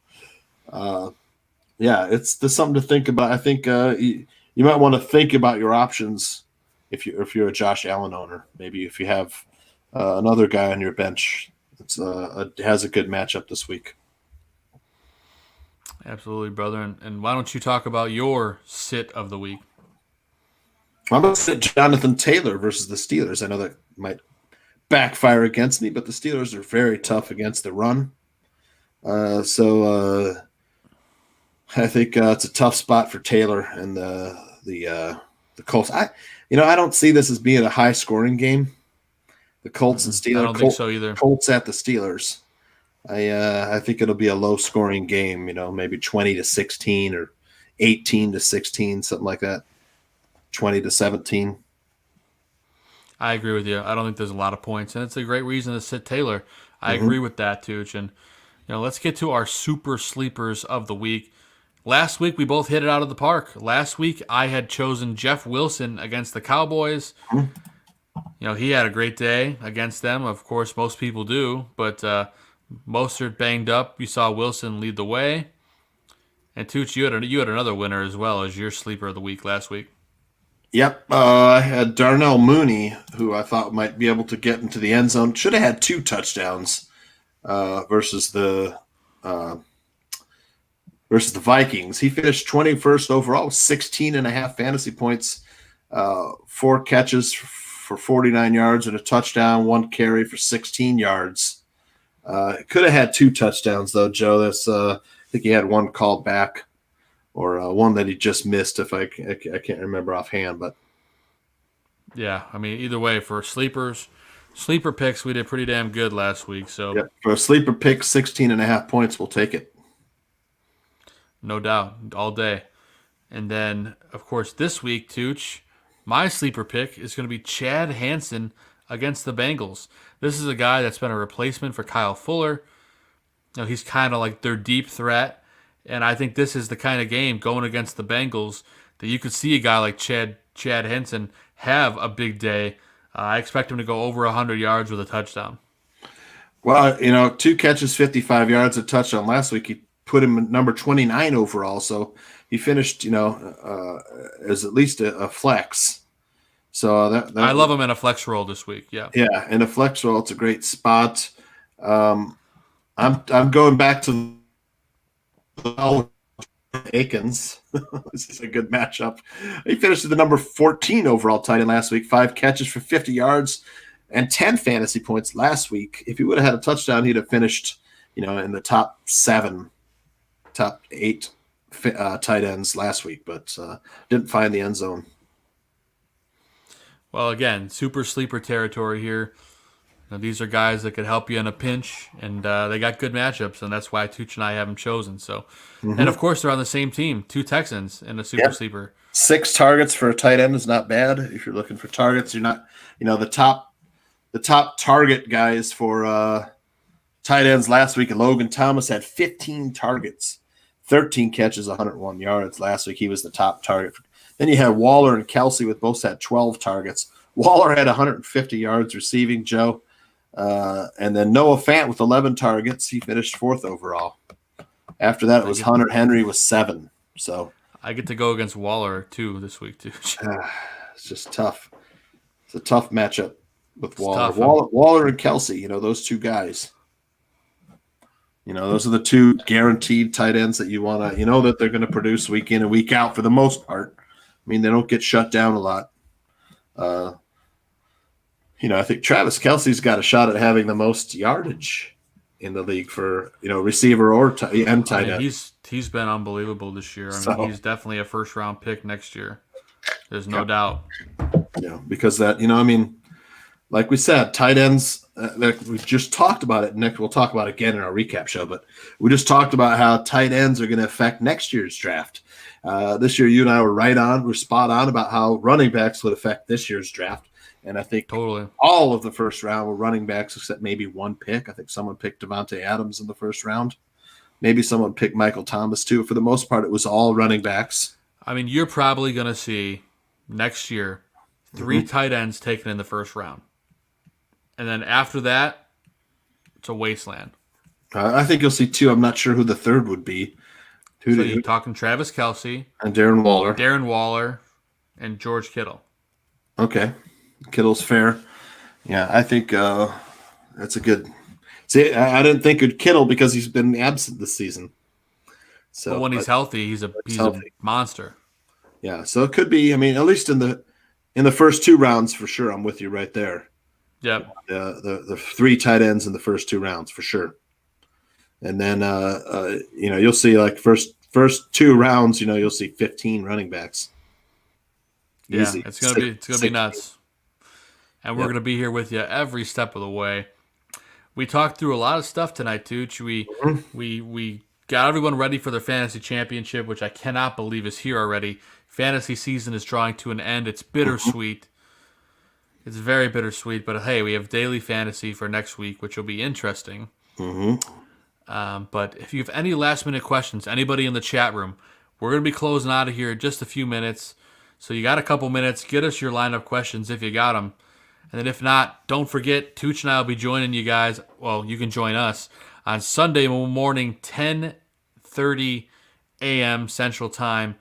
Yeah, there's something to think about. I think you might want to think about your options if you're a Josh Allen owner. Maybe if you have another guy on your bench has a good matchup this week.
Absolutely, brother. And why don't you talk about your sit of the week?
I'm going to sit Jonathan Taylor versus the Steelers. I know that might backfire against me, but the Steelers are very tough against the run. So I think it's a tough spot for Taylor and the Colts. I don't see this as being a high scoring game. The Colts and Steelers.
I don't think so either.
Colts at the Steelers. I think it'll be a low scoring game. Maybe 20-16 or 18-16, something like that. 20-17.
I agree with you. I don't think there's a lot of points, and it's a great reason to sit Taylor. I agree with that, Tooch. And let's get to our super sleepers of the week. Last week we both hit it out of the park. Last week I had chosen Jeff Wilson against the Cowboys. He had a great day against them. Of course, most people do, but Mostert banged up. You saw Wilson lead the way. And Tooch, you had another winner as well as your sleeper of the week last week.
Yep. I had Darnell Mooney, who I thought might be able to get into the end zone. Should have had 2 touchdowns versus the Vikings. He finished 21st overall with 16.5 fantasy points, 4 catches for 49 yards and a touchdown, 1 carry for 16 yards. Could have had 2 touchdowns, though, Joe. I think he had 1 called back. Or one that he just missed, if I can't remember offhand. But
yeah, I mean, either way, for sleeper picks, we did pretty damn good last week. So
yeah, for a sleeper pick, 16.5 points, we'll take it.
No doubt, all day. And then, of course, this week, Tooch, my sleeper pick is going to be Chad Hansen against the Bengals. This is a guy that's been a replacement for Kyle Fuller. He's kind of like their deep threat. And I think this is the kind of game going against the Bengals that you could see a guy like Chad Henson have a big day. I expect him to go over 100 yards with a touchdown. Well,
2 catches, 55 yards, a touchdown last week. He put him at number 29 overall, so he finished, as at least a flex. So that
I love him in a flex role this week. Yeah,
in a flex role, it's a great spot. I'm going back to Akins. This is a good matchup. He finished at the number 14 overall tight end last week, 5 catches for 50 yards and 10 fantasy points last week. If he would have had a touchdown, he'd have finished, in the top 8 tight ends last week, but didn't find the end zone.
Well, again, super sleeper territory here. These are guys that could help you in a pinch, and they got good matchups, and that's why Tooch and I have them chosen. So, And, of course, they're on the same team, 2 Texans in a super sleeper.
6 targets for a tight end is not bad. If you're looking for targets, you're not – the top target guys for tight ends last week, Logan Thomas had 15 targets, 13 catches, 101 yards. Last week he was the top target. Then you had Waller and Kelsey with both had 12 targets. Waller had 150 yards receiving, Joe. And then Noah Fant with 11 targets. He finished 4th overall. After that, it was Hunter Henry with 7. So
I get to go against Waller, too, this week, too.
It's just tough. It's a tough matchup with Waller. Waller and Kelsey, those 2 guys. Those are the 2 guaranteed tight ends that you want to, that they're going to produce week in and week out for the most part. I mean, they don't get shut down a lot. I think Travis Kelce's got a shot at having the most yardage in the league for, receiver or tight end.
He's been unbelievable this year. He's definitely a first-round pick next year. There's no doubt.
Yeah, because that, like we said, tight ends, like we just talked about it. Next, we'll talk about it again in our recap show, but we just talked about how tight ends are going to affect next year's draft. This year, you and I were spot on about how running backs would affect this year's draft. And I think
totally
all of the first round were running backs except maybe 1 pick. I think someone picked Devontae Adams in the first round. Maybe someone picked Michael Thomas too. For the most part, it was all running backs.
You're probably going to see next year 3 tight ends taken in the first round. And then after that, it's a wasteland.
I think you'll see 2. I'm not sure who the third would be.
So you're talking Travis Kelce,
and Darren
Waller, and George Kittle.
Okay. Kittle's fair. Yeah, I think that's a good. See, I didn't think of Kittle because he's been absent this season. So
But when he's healthy, he's a monster.
Yeah, so it could be. I mean, at least in the first 2 rounds for sure. I'm with you right there.
Yep.
The 3 tight ends in the first 2 rounds for sure. And then you'll see like first 2 rounds. You'll see 15 running backs.
Yeah,
Easy.
it's gonna be nuts. And we're gonna be here with you every step of the way. We talked through a lot of stuff tonight, Tooch. We got everyone ready for their fantasy championship, which I cannot believe is here already. Fantasy season is drawing to an end. It's bittersweet. It's very bittersweet, but hey, we have daily fantasy for next week, which will be interesting. But if you have any last-minute questions, anybody in the chat room, we're going to be closing out of here in just a few minutes. So you got a couple minutes. Get us your lineup questions if you got them. And then if not, don't forget, Tooch and I will be joining you guys. Well, you can join us on Sunday morning, 10:30 a.m. Central Time.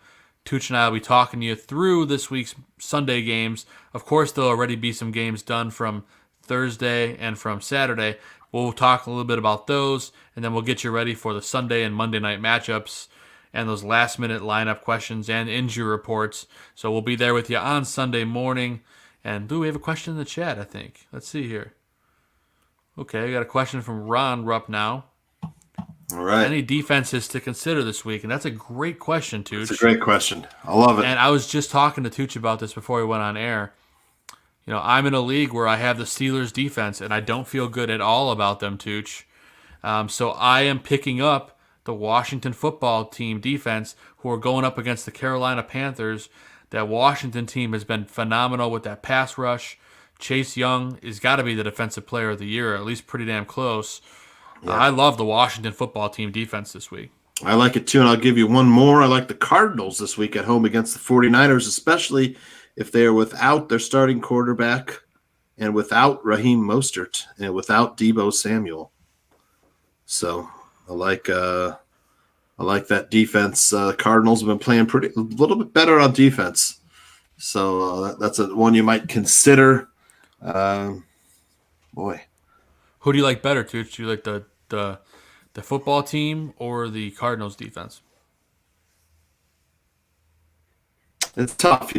Tooch and I will be talking to you through this week's Sunday games. Of course, there'll already be some games done from Thursday and from Saturday. We'll talk a little bit about those, and then we'll get you ready for the Sunday and Monday night matchups and those last-minute lineup questions and injury reports. So we'll be there with you on Sunday morning. And we have a question in the chat, I think. Let's see here. Okay, I got a question from Ron Rupp now.
All right.
Any defenses to consider this week? And that's a great question, Tooch.
It's a great question. I love it.
And I was just talking to Tooch about this before we went on air. I'm in a league where I have the Steelers defense, and I don't feel good at all about them, Tooch. So I am picking up the Washington football team defense, who are going up against the Carolina Panthers. That Washington team has been phenomenal with that pass rush. Chase Young has got to be the defensive player of the year, or at least pretty damn close. Yeah. I love the Washington football team defense this week.
I like it too, and I'll give you one more. I like the Cardinals this week at home against the 49ers, especially if they are without their starting quarterback and without Raheem Mostert and without Deebo Samuel. So I like that defense. Cardinals have been playing a little bit better on defense. So that's one you might consider. Boy.
Who do you like better, Tooch? Do you like the football team or the Cardinals defense?
It's tough,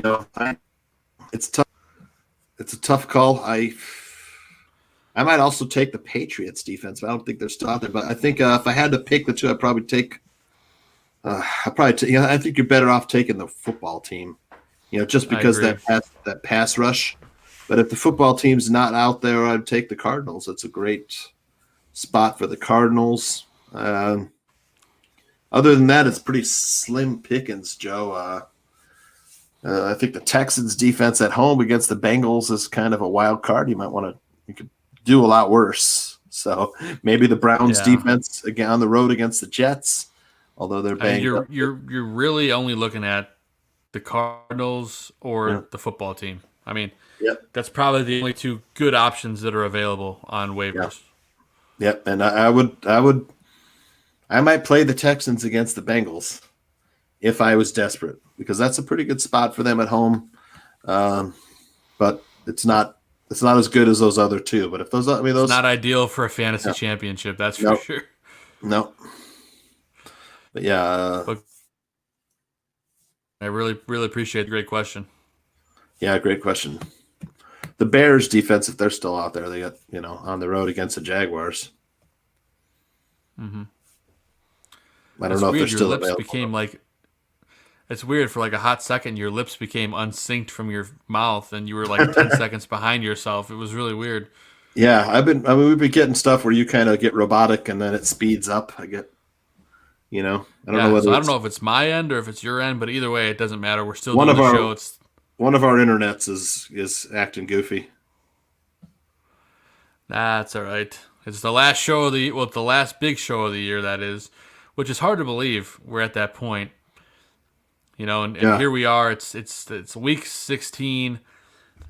It's tough. It's a tough call. I might also take the Patriots defense, but I don't think they're still out there. But I think if I had to pick the two, I'd probably take. I think you're better off taking the football team, just because that pass rush. But if the football team's not out there, I'd take the Cardinals. It's a great spot for the Cardinals. Other than that, it's pretty slim pickings, Joe. I think the Texans' defense at home against the Bengals is kind of a wild card. You could do a lot worse. So maybe the Browns' defense again on the road against the Jets, although they're banged up.
You're really only looking at the Cardinals or the football team. I mean, that's probably the only two good options that are available on waivers.
Yep, and I might play the Texans against the Bengals if I was desperate, because that's a pretty good spot for them at home. But it's not as good as those other two. But if those, it's
not ideal for a fantasy championship. That's for sure.
No. But
I really, really appreciate the great question.
Yeah, great question. The Bears defense, if they're still out there, they got, on the road against the Jaguars.
Mm-hmm.
I don't know if they're still available.
It's weird, for like a hot second, your lips became unsynced from your mouth, and you were like 10 seconds behind yourself. It was really weird.
Yeah, we've been getting stuff where you kind of get robotic and then it speeds up. I don't know whether
I don't know if it's my end or if it's your end, but either way, it doesn't matter. We're still doing the show.
One of our internets is acting goofy.
That's all right. It's the last show of the the last big show of the year, that is, which is hard to believe we're at that point. And here we are. It's week 16.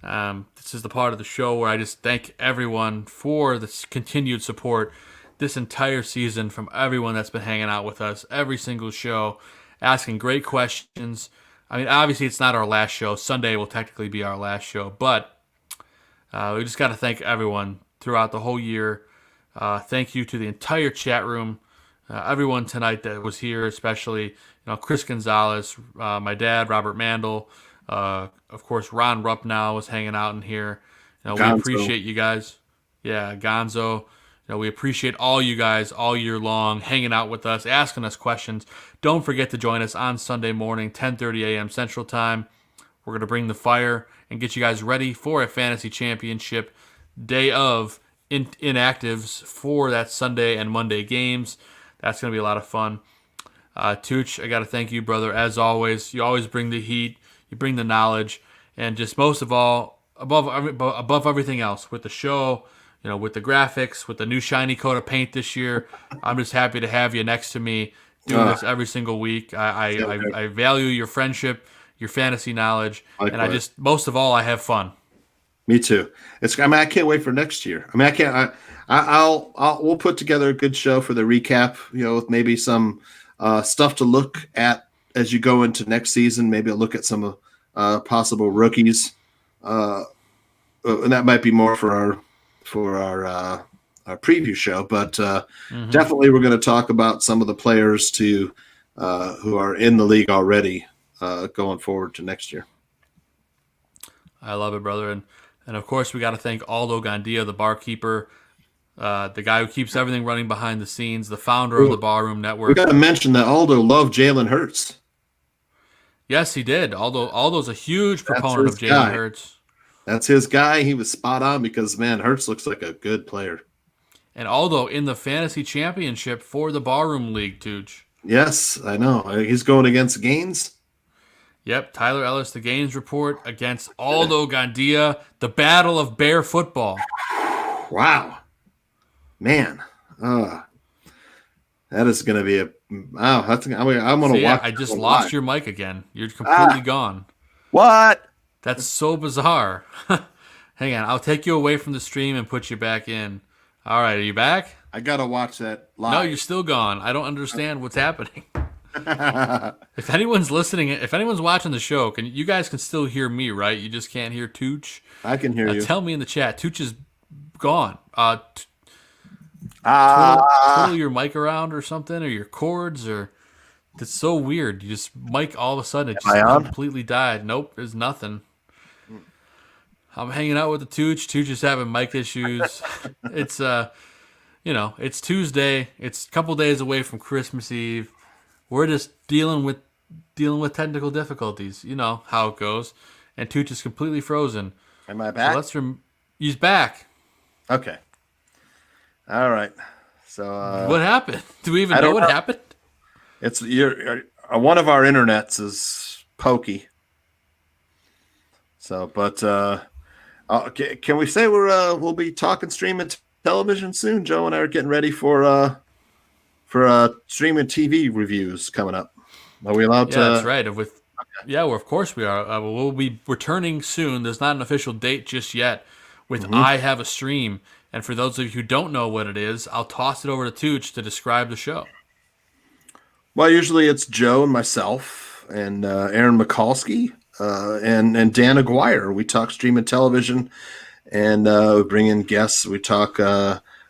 This is the part of the show where I just thank everyone for the continued support this entire season from everyone that's been hanging out with us every single show, asking great questions. I mean, obviously it's not our last show. Sunday will technically be our last show, but we just got to thank everyone throughout the whole year. Thank you to the entire chat room, everyone tonight that was here, especially Chris Gonzalez, my dad, Robert Mandel, of course Ron Rupp now was hanging out in here. We appreciate you guys. Yeah, Gonzo. We appreciate all you guys all year long hanging out with us, asking us questions. Don't forget to join us on Sunday morning, 10:30 a.m. Central Time. We're going to bring the fire and get you guys ready for a fantasy championship day of inactives for that Sunday and Monday games. That's going to be a lot of fun. Tooch, I got to thank you, brother, as always. You always bring the heat. You bring the knowledge. And just most of all, above everything else, with the show, with the graphics, with the new shiny coat of paint this year, I'm just happy to have you next to me doing this every single week. I value your friendship, your fantasy knowledge, and I just, most of all, I have fun.
Me too. I can't wait for next year. We'll put together a good show for the recap, with maybe some stuff to look at as you go into next season. Maybe I'll look at some possible rookies. And that might be more for our preview show, but definitely we're going to talk about some of the players who are in the league already going forward to next year.
I love it, brother. And of course, we got to thank Aldo Gandia, the barkeeper, the guy who keeps everything running behind the scenes, the founder of the Barroom Network.
We got to mention that Aldo loved Jalen Hurts.
Yes, he did. Aldo's a huge proponent of Jalen Hurts.
That's his guy. He was spot on because, man, Hurts looks like a good player.
And Aldo in the fantasy championship for the Barroom League, Tooch.
Yes, I know. He's going against Gaines.
Yep, Tyler Ellis, the Gaines Report against Aldo Gandia, the battle of bear football.
Wow. Man. That is going to be I'm going to watch.
I just lost your mic again. You're completely gone.
What?
That's so bizarre. Hang on, I'll take you away from the stream and put you back in. All right, are you back?
I got to watch that live.
No, you're still gone. I don't understand what's happening. If anyone's listening, if anyone's watching the show, you guys can still hear me, right? You just can't hear Tooch?
I can hear you.
Tell me in the chat. Tooch is gone. Twirl your mic around or something, or your cords, or... It's so weird. You just mic all of a sudden it just completely died. Nope, there's nothing. I'm hanging out with the Tooch. Tooch is having mic issues. It's it's Tuesday. It's a couple days away from Christmas Eve. We're just dealing with technical difficulties. You know how it goes. And Tooch is completely frozen.
Am I back?
So he's back.
Okay. All right. So
what happened? Do we even know what happened?
It's one of our internets is pokey. So, but can we say we'll be talking streaming television soon? Joe and I are getting ready for streaming TV reviews coming up. Are we allowed to?
Yeah, that's right. Well, of course we are. We'll be returning soon. There's not an official date just yet with I Have a Stream. And for those of you who don't know what it is, I'll toss it over to Tooch to describe the show.
Well, usually it's Joe and myself and Aaron Mikulski and Dan Aguirre. We talk streaming television and we bring in guests. We talk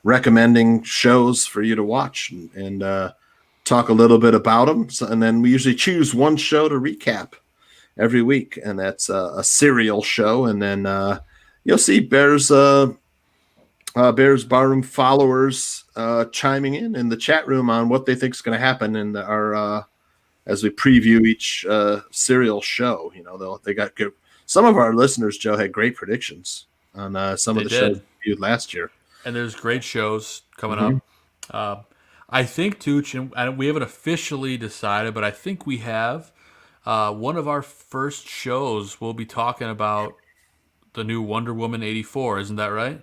recommending shows for you to watch and talk a little bit about them. So, and then we usually choose one show to recap every week, and that's a serial show. And then you'll see Bears Barroom followers chiming in the chat room on what they think is going to happen in our as we preview each serial show. They got good. Some of our listeners, Joe, had great predictions on some of the shows viewed last year.
And there's great shows coming up. I think, Tooch, and we haven't officially decided, but I think we have one of our first shows. We'll be talking about the new Wonder Woman 84. Isn't that right?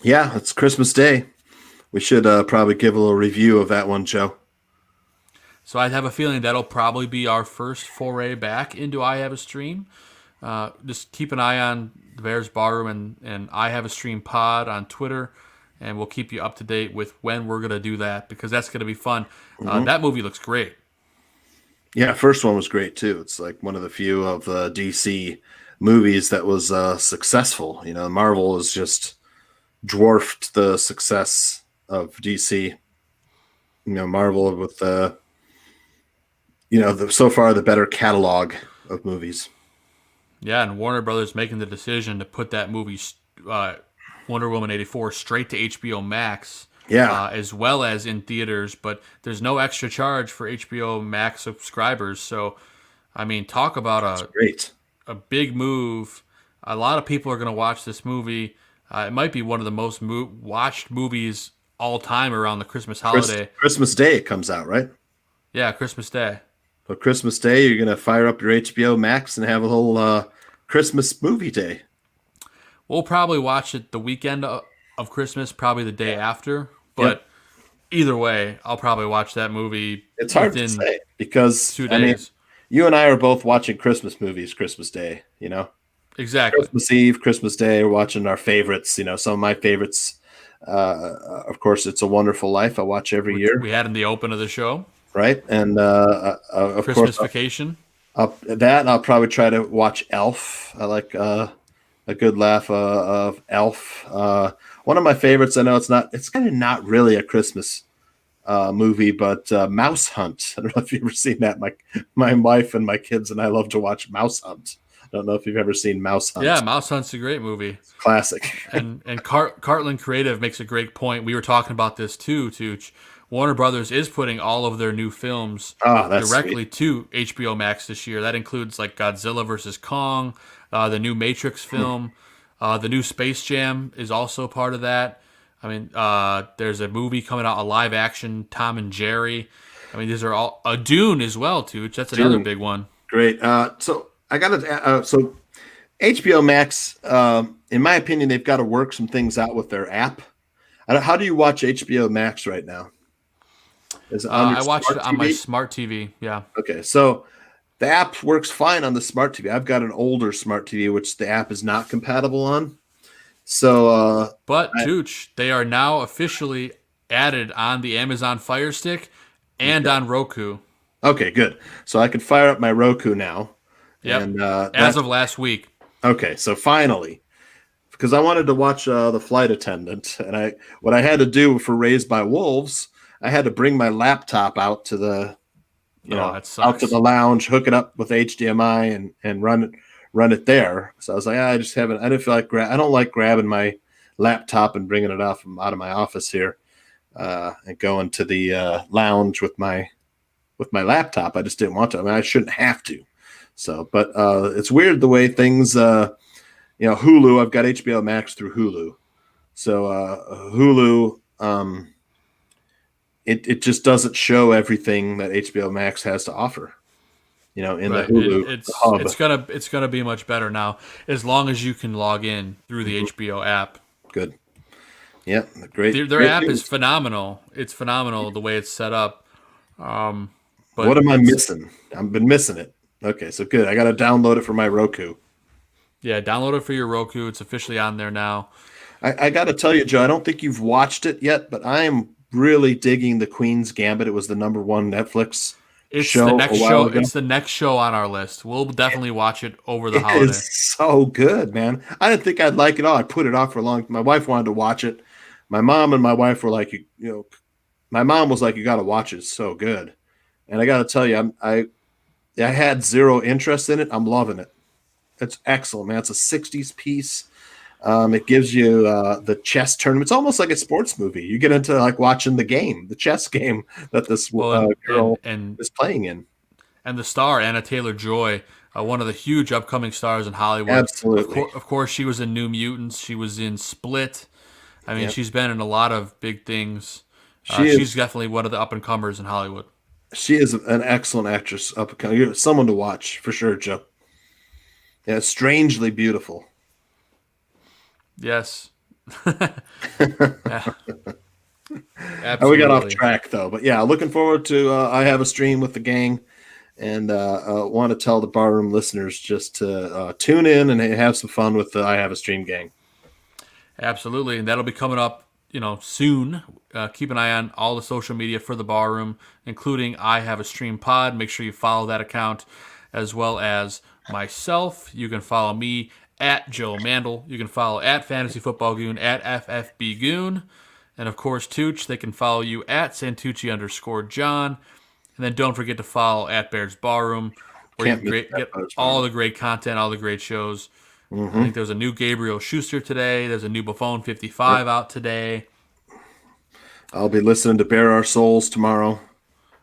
Yeah, it's Christmas Day. We should probably give a little review of that one, Joe.
So I have a feeling that'll probably be our first foray back into I Have a Stream. Just keep an eye on the Bears Barroom and I Have a Stream Pod on Twitter. and we'll keep you up to date with when we're going to do that, because that's going to be fun. That movie looks great.
Yeah, first one was great too. It's like one of the few of the DC movies that was successful. Marvel has just dwarfed the success of DC. Marvel with so far the better catalog of movies.
Yeah, and Warner Brothers making the decision to put that movie, Wonder Woman 84, straight to HBO Max.
Yeah.
As well as in theaters, but there's no extra charge for HBO Max subscribers. So, I mean, talk about a big move. A lot of people are going to watch this movie. It might be one of the most watched movies all time around the Christmas holiday.
Christmas Day it comes out, right?
Yeah, Christmas Day.
So Christmas Day, you're going to fire up your HBO Max and have a whole Christmas movie day.
We'll probably watch it the weekend of Christmas, probably the day after. But either way, I'll probably watch that movie.
It's hard to say because
2 days.
You and I are both watching Christmas movies Christmas Day,
Exactly.
Christmas Eve, Christmas Day, we're watching our favorites, some of my favorites. Of course, It's a Wonderful Life. I watch every year.
We had in the open of the show.
Right. And of
Christmas
course,
Vacation.
I'll probably try to watch Elf. I like a good laugh of Elf. One of my favorites, I know it's kind of not really a Christmas movie, but Mouse Hunt. I don't know if you've ever seen that. My wife and my kids and I love to watch Mouse Hunt. I don't know if you've ever seen Mouse Hunt.
Yeah, Mouse Hunt's a great movie.
Classic.
and Cartland Creative makes a great point. We were talking about this too, Tooch. Warner Brothers is putting all of their new films directly to HBO Max this year. That includes like Godzilla vs. Kong, the new Matrix film. The new Space Jam is also part of that. I mean, there's a movie coming out, a live action Tom and Jerry. I mean, these are all a Dune as well, too. That's another big one.
Great. So I got to. So HBO Max, in my opinion, they've got to work some things out with their app. How do you watch HBO Max right now? Is it on
I watch it on
TV?
my smart TV. Yeah.
Okay, so the app works fine on the smart TV. I've got an older smart TV, which the app is not compatible on. So,
but Tooch, they are now officially added on the Amazon Fire Stick and on Roku.
Okay, good. So I can fire up my Roku now.
Yep.
And,
as of last week.
Okay, so finally, because I wanted to watch The Flight Attendant, and what I had to do for Raised by Wolves, I had to bring my laptop out to the out to the lounge, hook it up with HDMI, and run it there. So I was like, I didn't feel like I don't like grabbing my laptop and bringing it out of my office here and going to the lounge with my laptop. I just didn't want to. I mean, I shouldn't have to. So, but it's weird the way things. Hulu. I've got HBO Max through Hulu. So Hulu. It just doesn't show everything that HBO Max has to offer. The Hulu hub.
It's gonna be much better now, as long as you can log in through the HBO app.
Good. Yeah, great.
Their app is phenomenal. It's phenomenal the way it's set up. But
what am I missing? I've been missing it. Okay, so good. I got to download it for my Roku.
Yeah, download it for your Roku. It's officially on there now.
I got to tell you, Joe, I don't think you've watched it yet, but I am really digging The Queen's Gambit. It was the number one Netflix show.
It's the next show on our list. We'll definitely watch it over the holiday.
It's so good, man. I didn't think I'd like it all. I put it off for a long time. My wife wanted to watch it. My mom and my wife were like, my mom was like, you got to watch it. It's so good. And I got to tell you, I had zero interest in it. I'm loving it. It's excellent, man. It's a 60s piece. It gives you the chess tournament. It's almost like a sports movie. You get into like watching the chess game that this girl is playing in.
And the star, Anna Taylor-Joy, one of the huge upcoming stars in Hollywood.
Absolutely.
Of course, she was in New Mutants. She was in Split. I mean, she's been in a lot of big things. She's definitely one of the up-and-comers in Hollywood. She is
an excellent actress. Someone to watch for sure, Joe. Yeah, strangely beautiful.
Yes.
Yeah. We got off track though, but yeah, looking forward to I Have a Stream with the gang, and want to tell the barroom listeners just to tune in and have some fun with the I Have a Stream gang.
Absolutely, and that'll be coming up soon. Keep an eye on all the social media for the Barroom, including I Have a Stream Pod. Make sure you follow that account, as well as myself. You can follow me at Joe Mandel. You can follow at Fantasy Football Goon, at FFB Goon. And of course, Tooch, they can follow you at Santucci_John. And then don't forget to follow at Bears Barroom, where you can get all the great content, all the great shows. I think there's a new Gabriel Schuster today. There's a new Buffon 55 out today.
I'll be listening to Bare Our Souls tomorrow.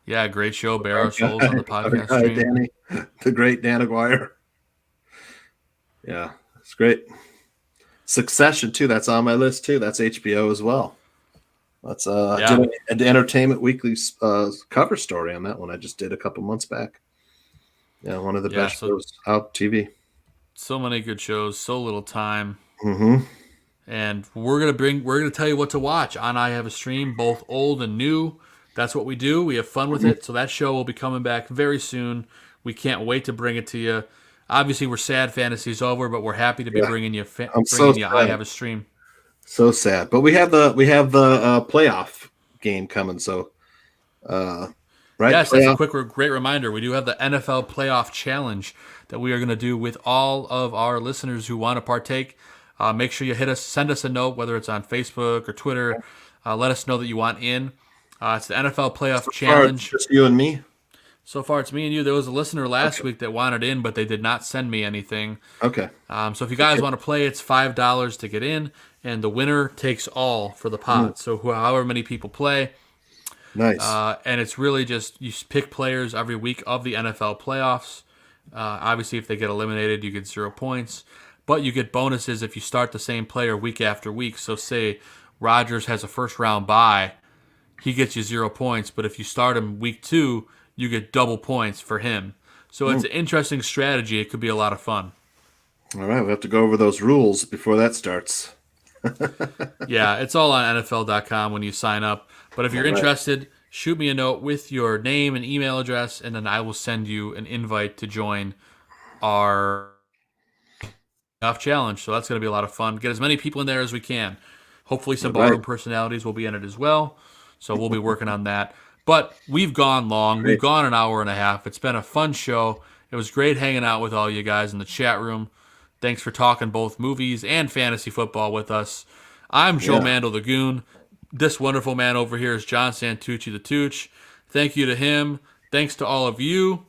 Yeah, great show, Bare Our Souls on the podcast stream.
Danny, the great Dan Aguirre. Yeah, it's great. Succession, too. That's on my list, too. That's HBO as well. That's did an Entertainment Weekly cover story on that one I just did a couple months back. Yeah, one of the best shows out TV.
So many good shows, so little time.
Mm-hmm.
And we're gonna tell you what to watch on I Have a Stream, both old and new. That's what we do. We have fun with it. So that show will be coming back very soon. We can't wait to bring it to you. Obviously, we're sad fantasy's over, but we're happy to be bringing you I Have a Stream.
So sad, but we have the playoff game coming. So, right?
Yes, that's a great reminder. We do have the NFL Playoff Challenge that we are going to do with all of our listeners who want to partake. Make sure you send us a note, whether it's on Facebook or Twitter. Let us know that you want in. It's the NFL Playoff Challenge.
Just you and me.
So far, it's me and you. There was a listener last week that wanted in, but they did not send me anything.
Okay.
So if you guys want to play, it's $5 to get in, and the winner takes all for the pot. So however many people play.
Nice.
And it's really just you pick players every week of the NFL playoffs. Obviously, if they get eliminated, you get 0 points. But you get bonuses if you start the same player week after week. So say Rodgers has a first-round bye, he gets you 0 points. But if you start him week 2, you get double points for him. So it's an interesting strategy. It could be a lot of fun.
All right, we have to go over those rules before that starts.
Yeah, it's all on NFL.com when you sign up. But if you're interested, shoot me a note with your name and email address, and then I will send you an invite to join our playoff challenge. So that's going to be a lot of fun. Get as many people in there as we can. Hopefully some Barroom personalities will be in it as well. So we'll be working on that. But we've gone long. We've gone an hour and a half. It's been a fun show. It was great hanging out with all you guys in the chat room. Thanks for talking both movies and fantasy football with us. I'm Joe Mandel, the Goon. This wonderful man over here is John Santucci, the Tooch. Thank you to him. Thanks to all of you.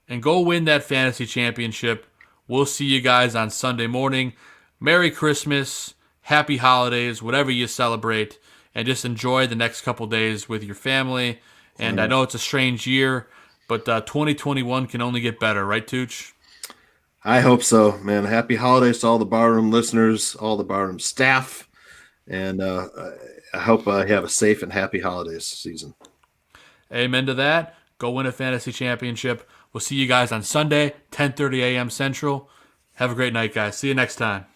And go win that fantasy championship. We'll see you guys on Sunday morning. Merry Christmas. Happy holidays, whatever you celebrate. And just enjoy the next couple days with your family. And I know it's a strange year, but 2021 can only get better, right, Tooch?
I hope so, man. Happy holidays to all the Barroom listeners, all the Barroom staff. And I hope you have a safe and happy holidays season.
Amen to that. Go win a fantasy championship. We'll see you guys on Sunday, 10:30 a.m. Central. Have a great night, guys. See you next time.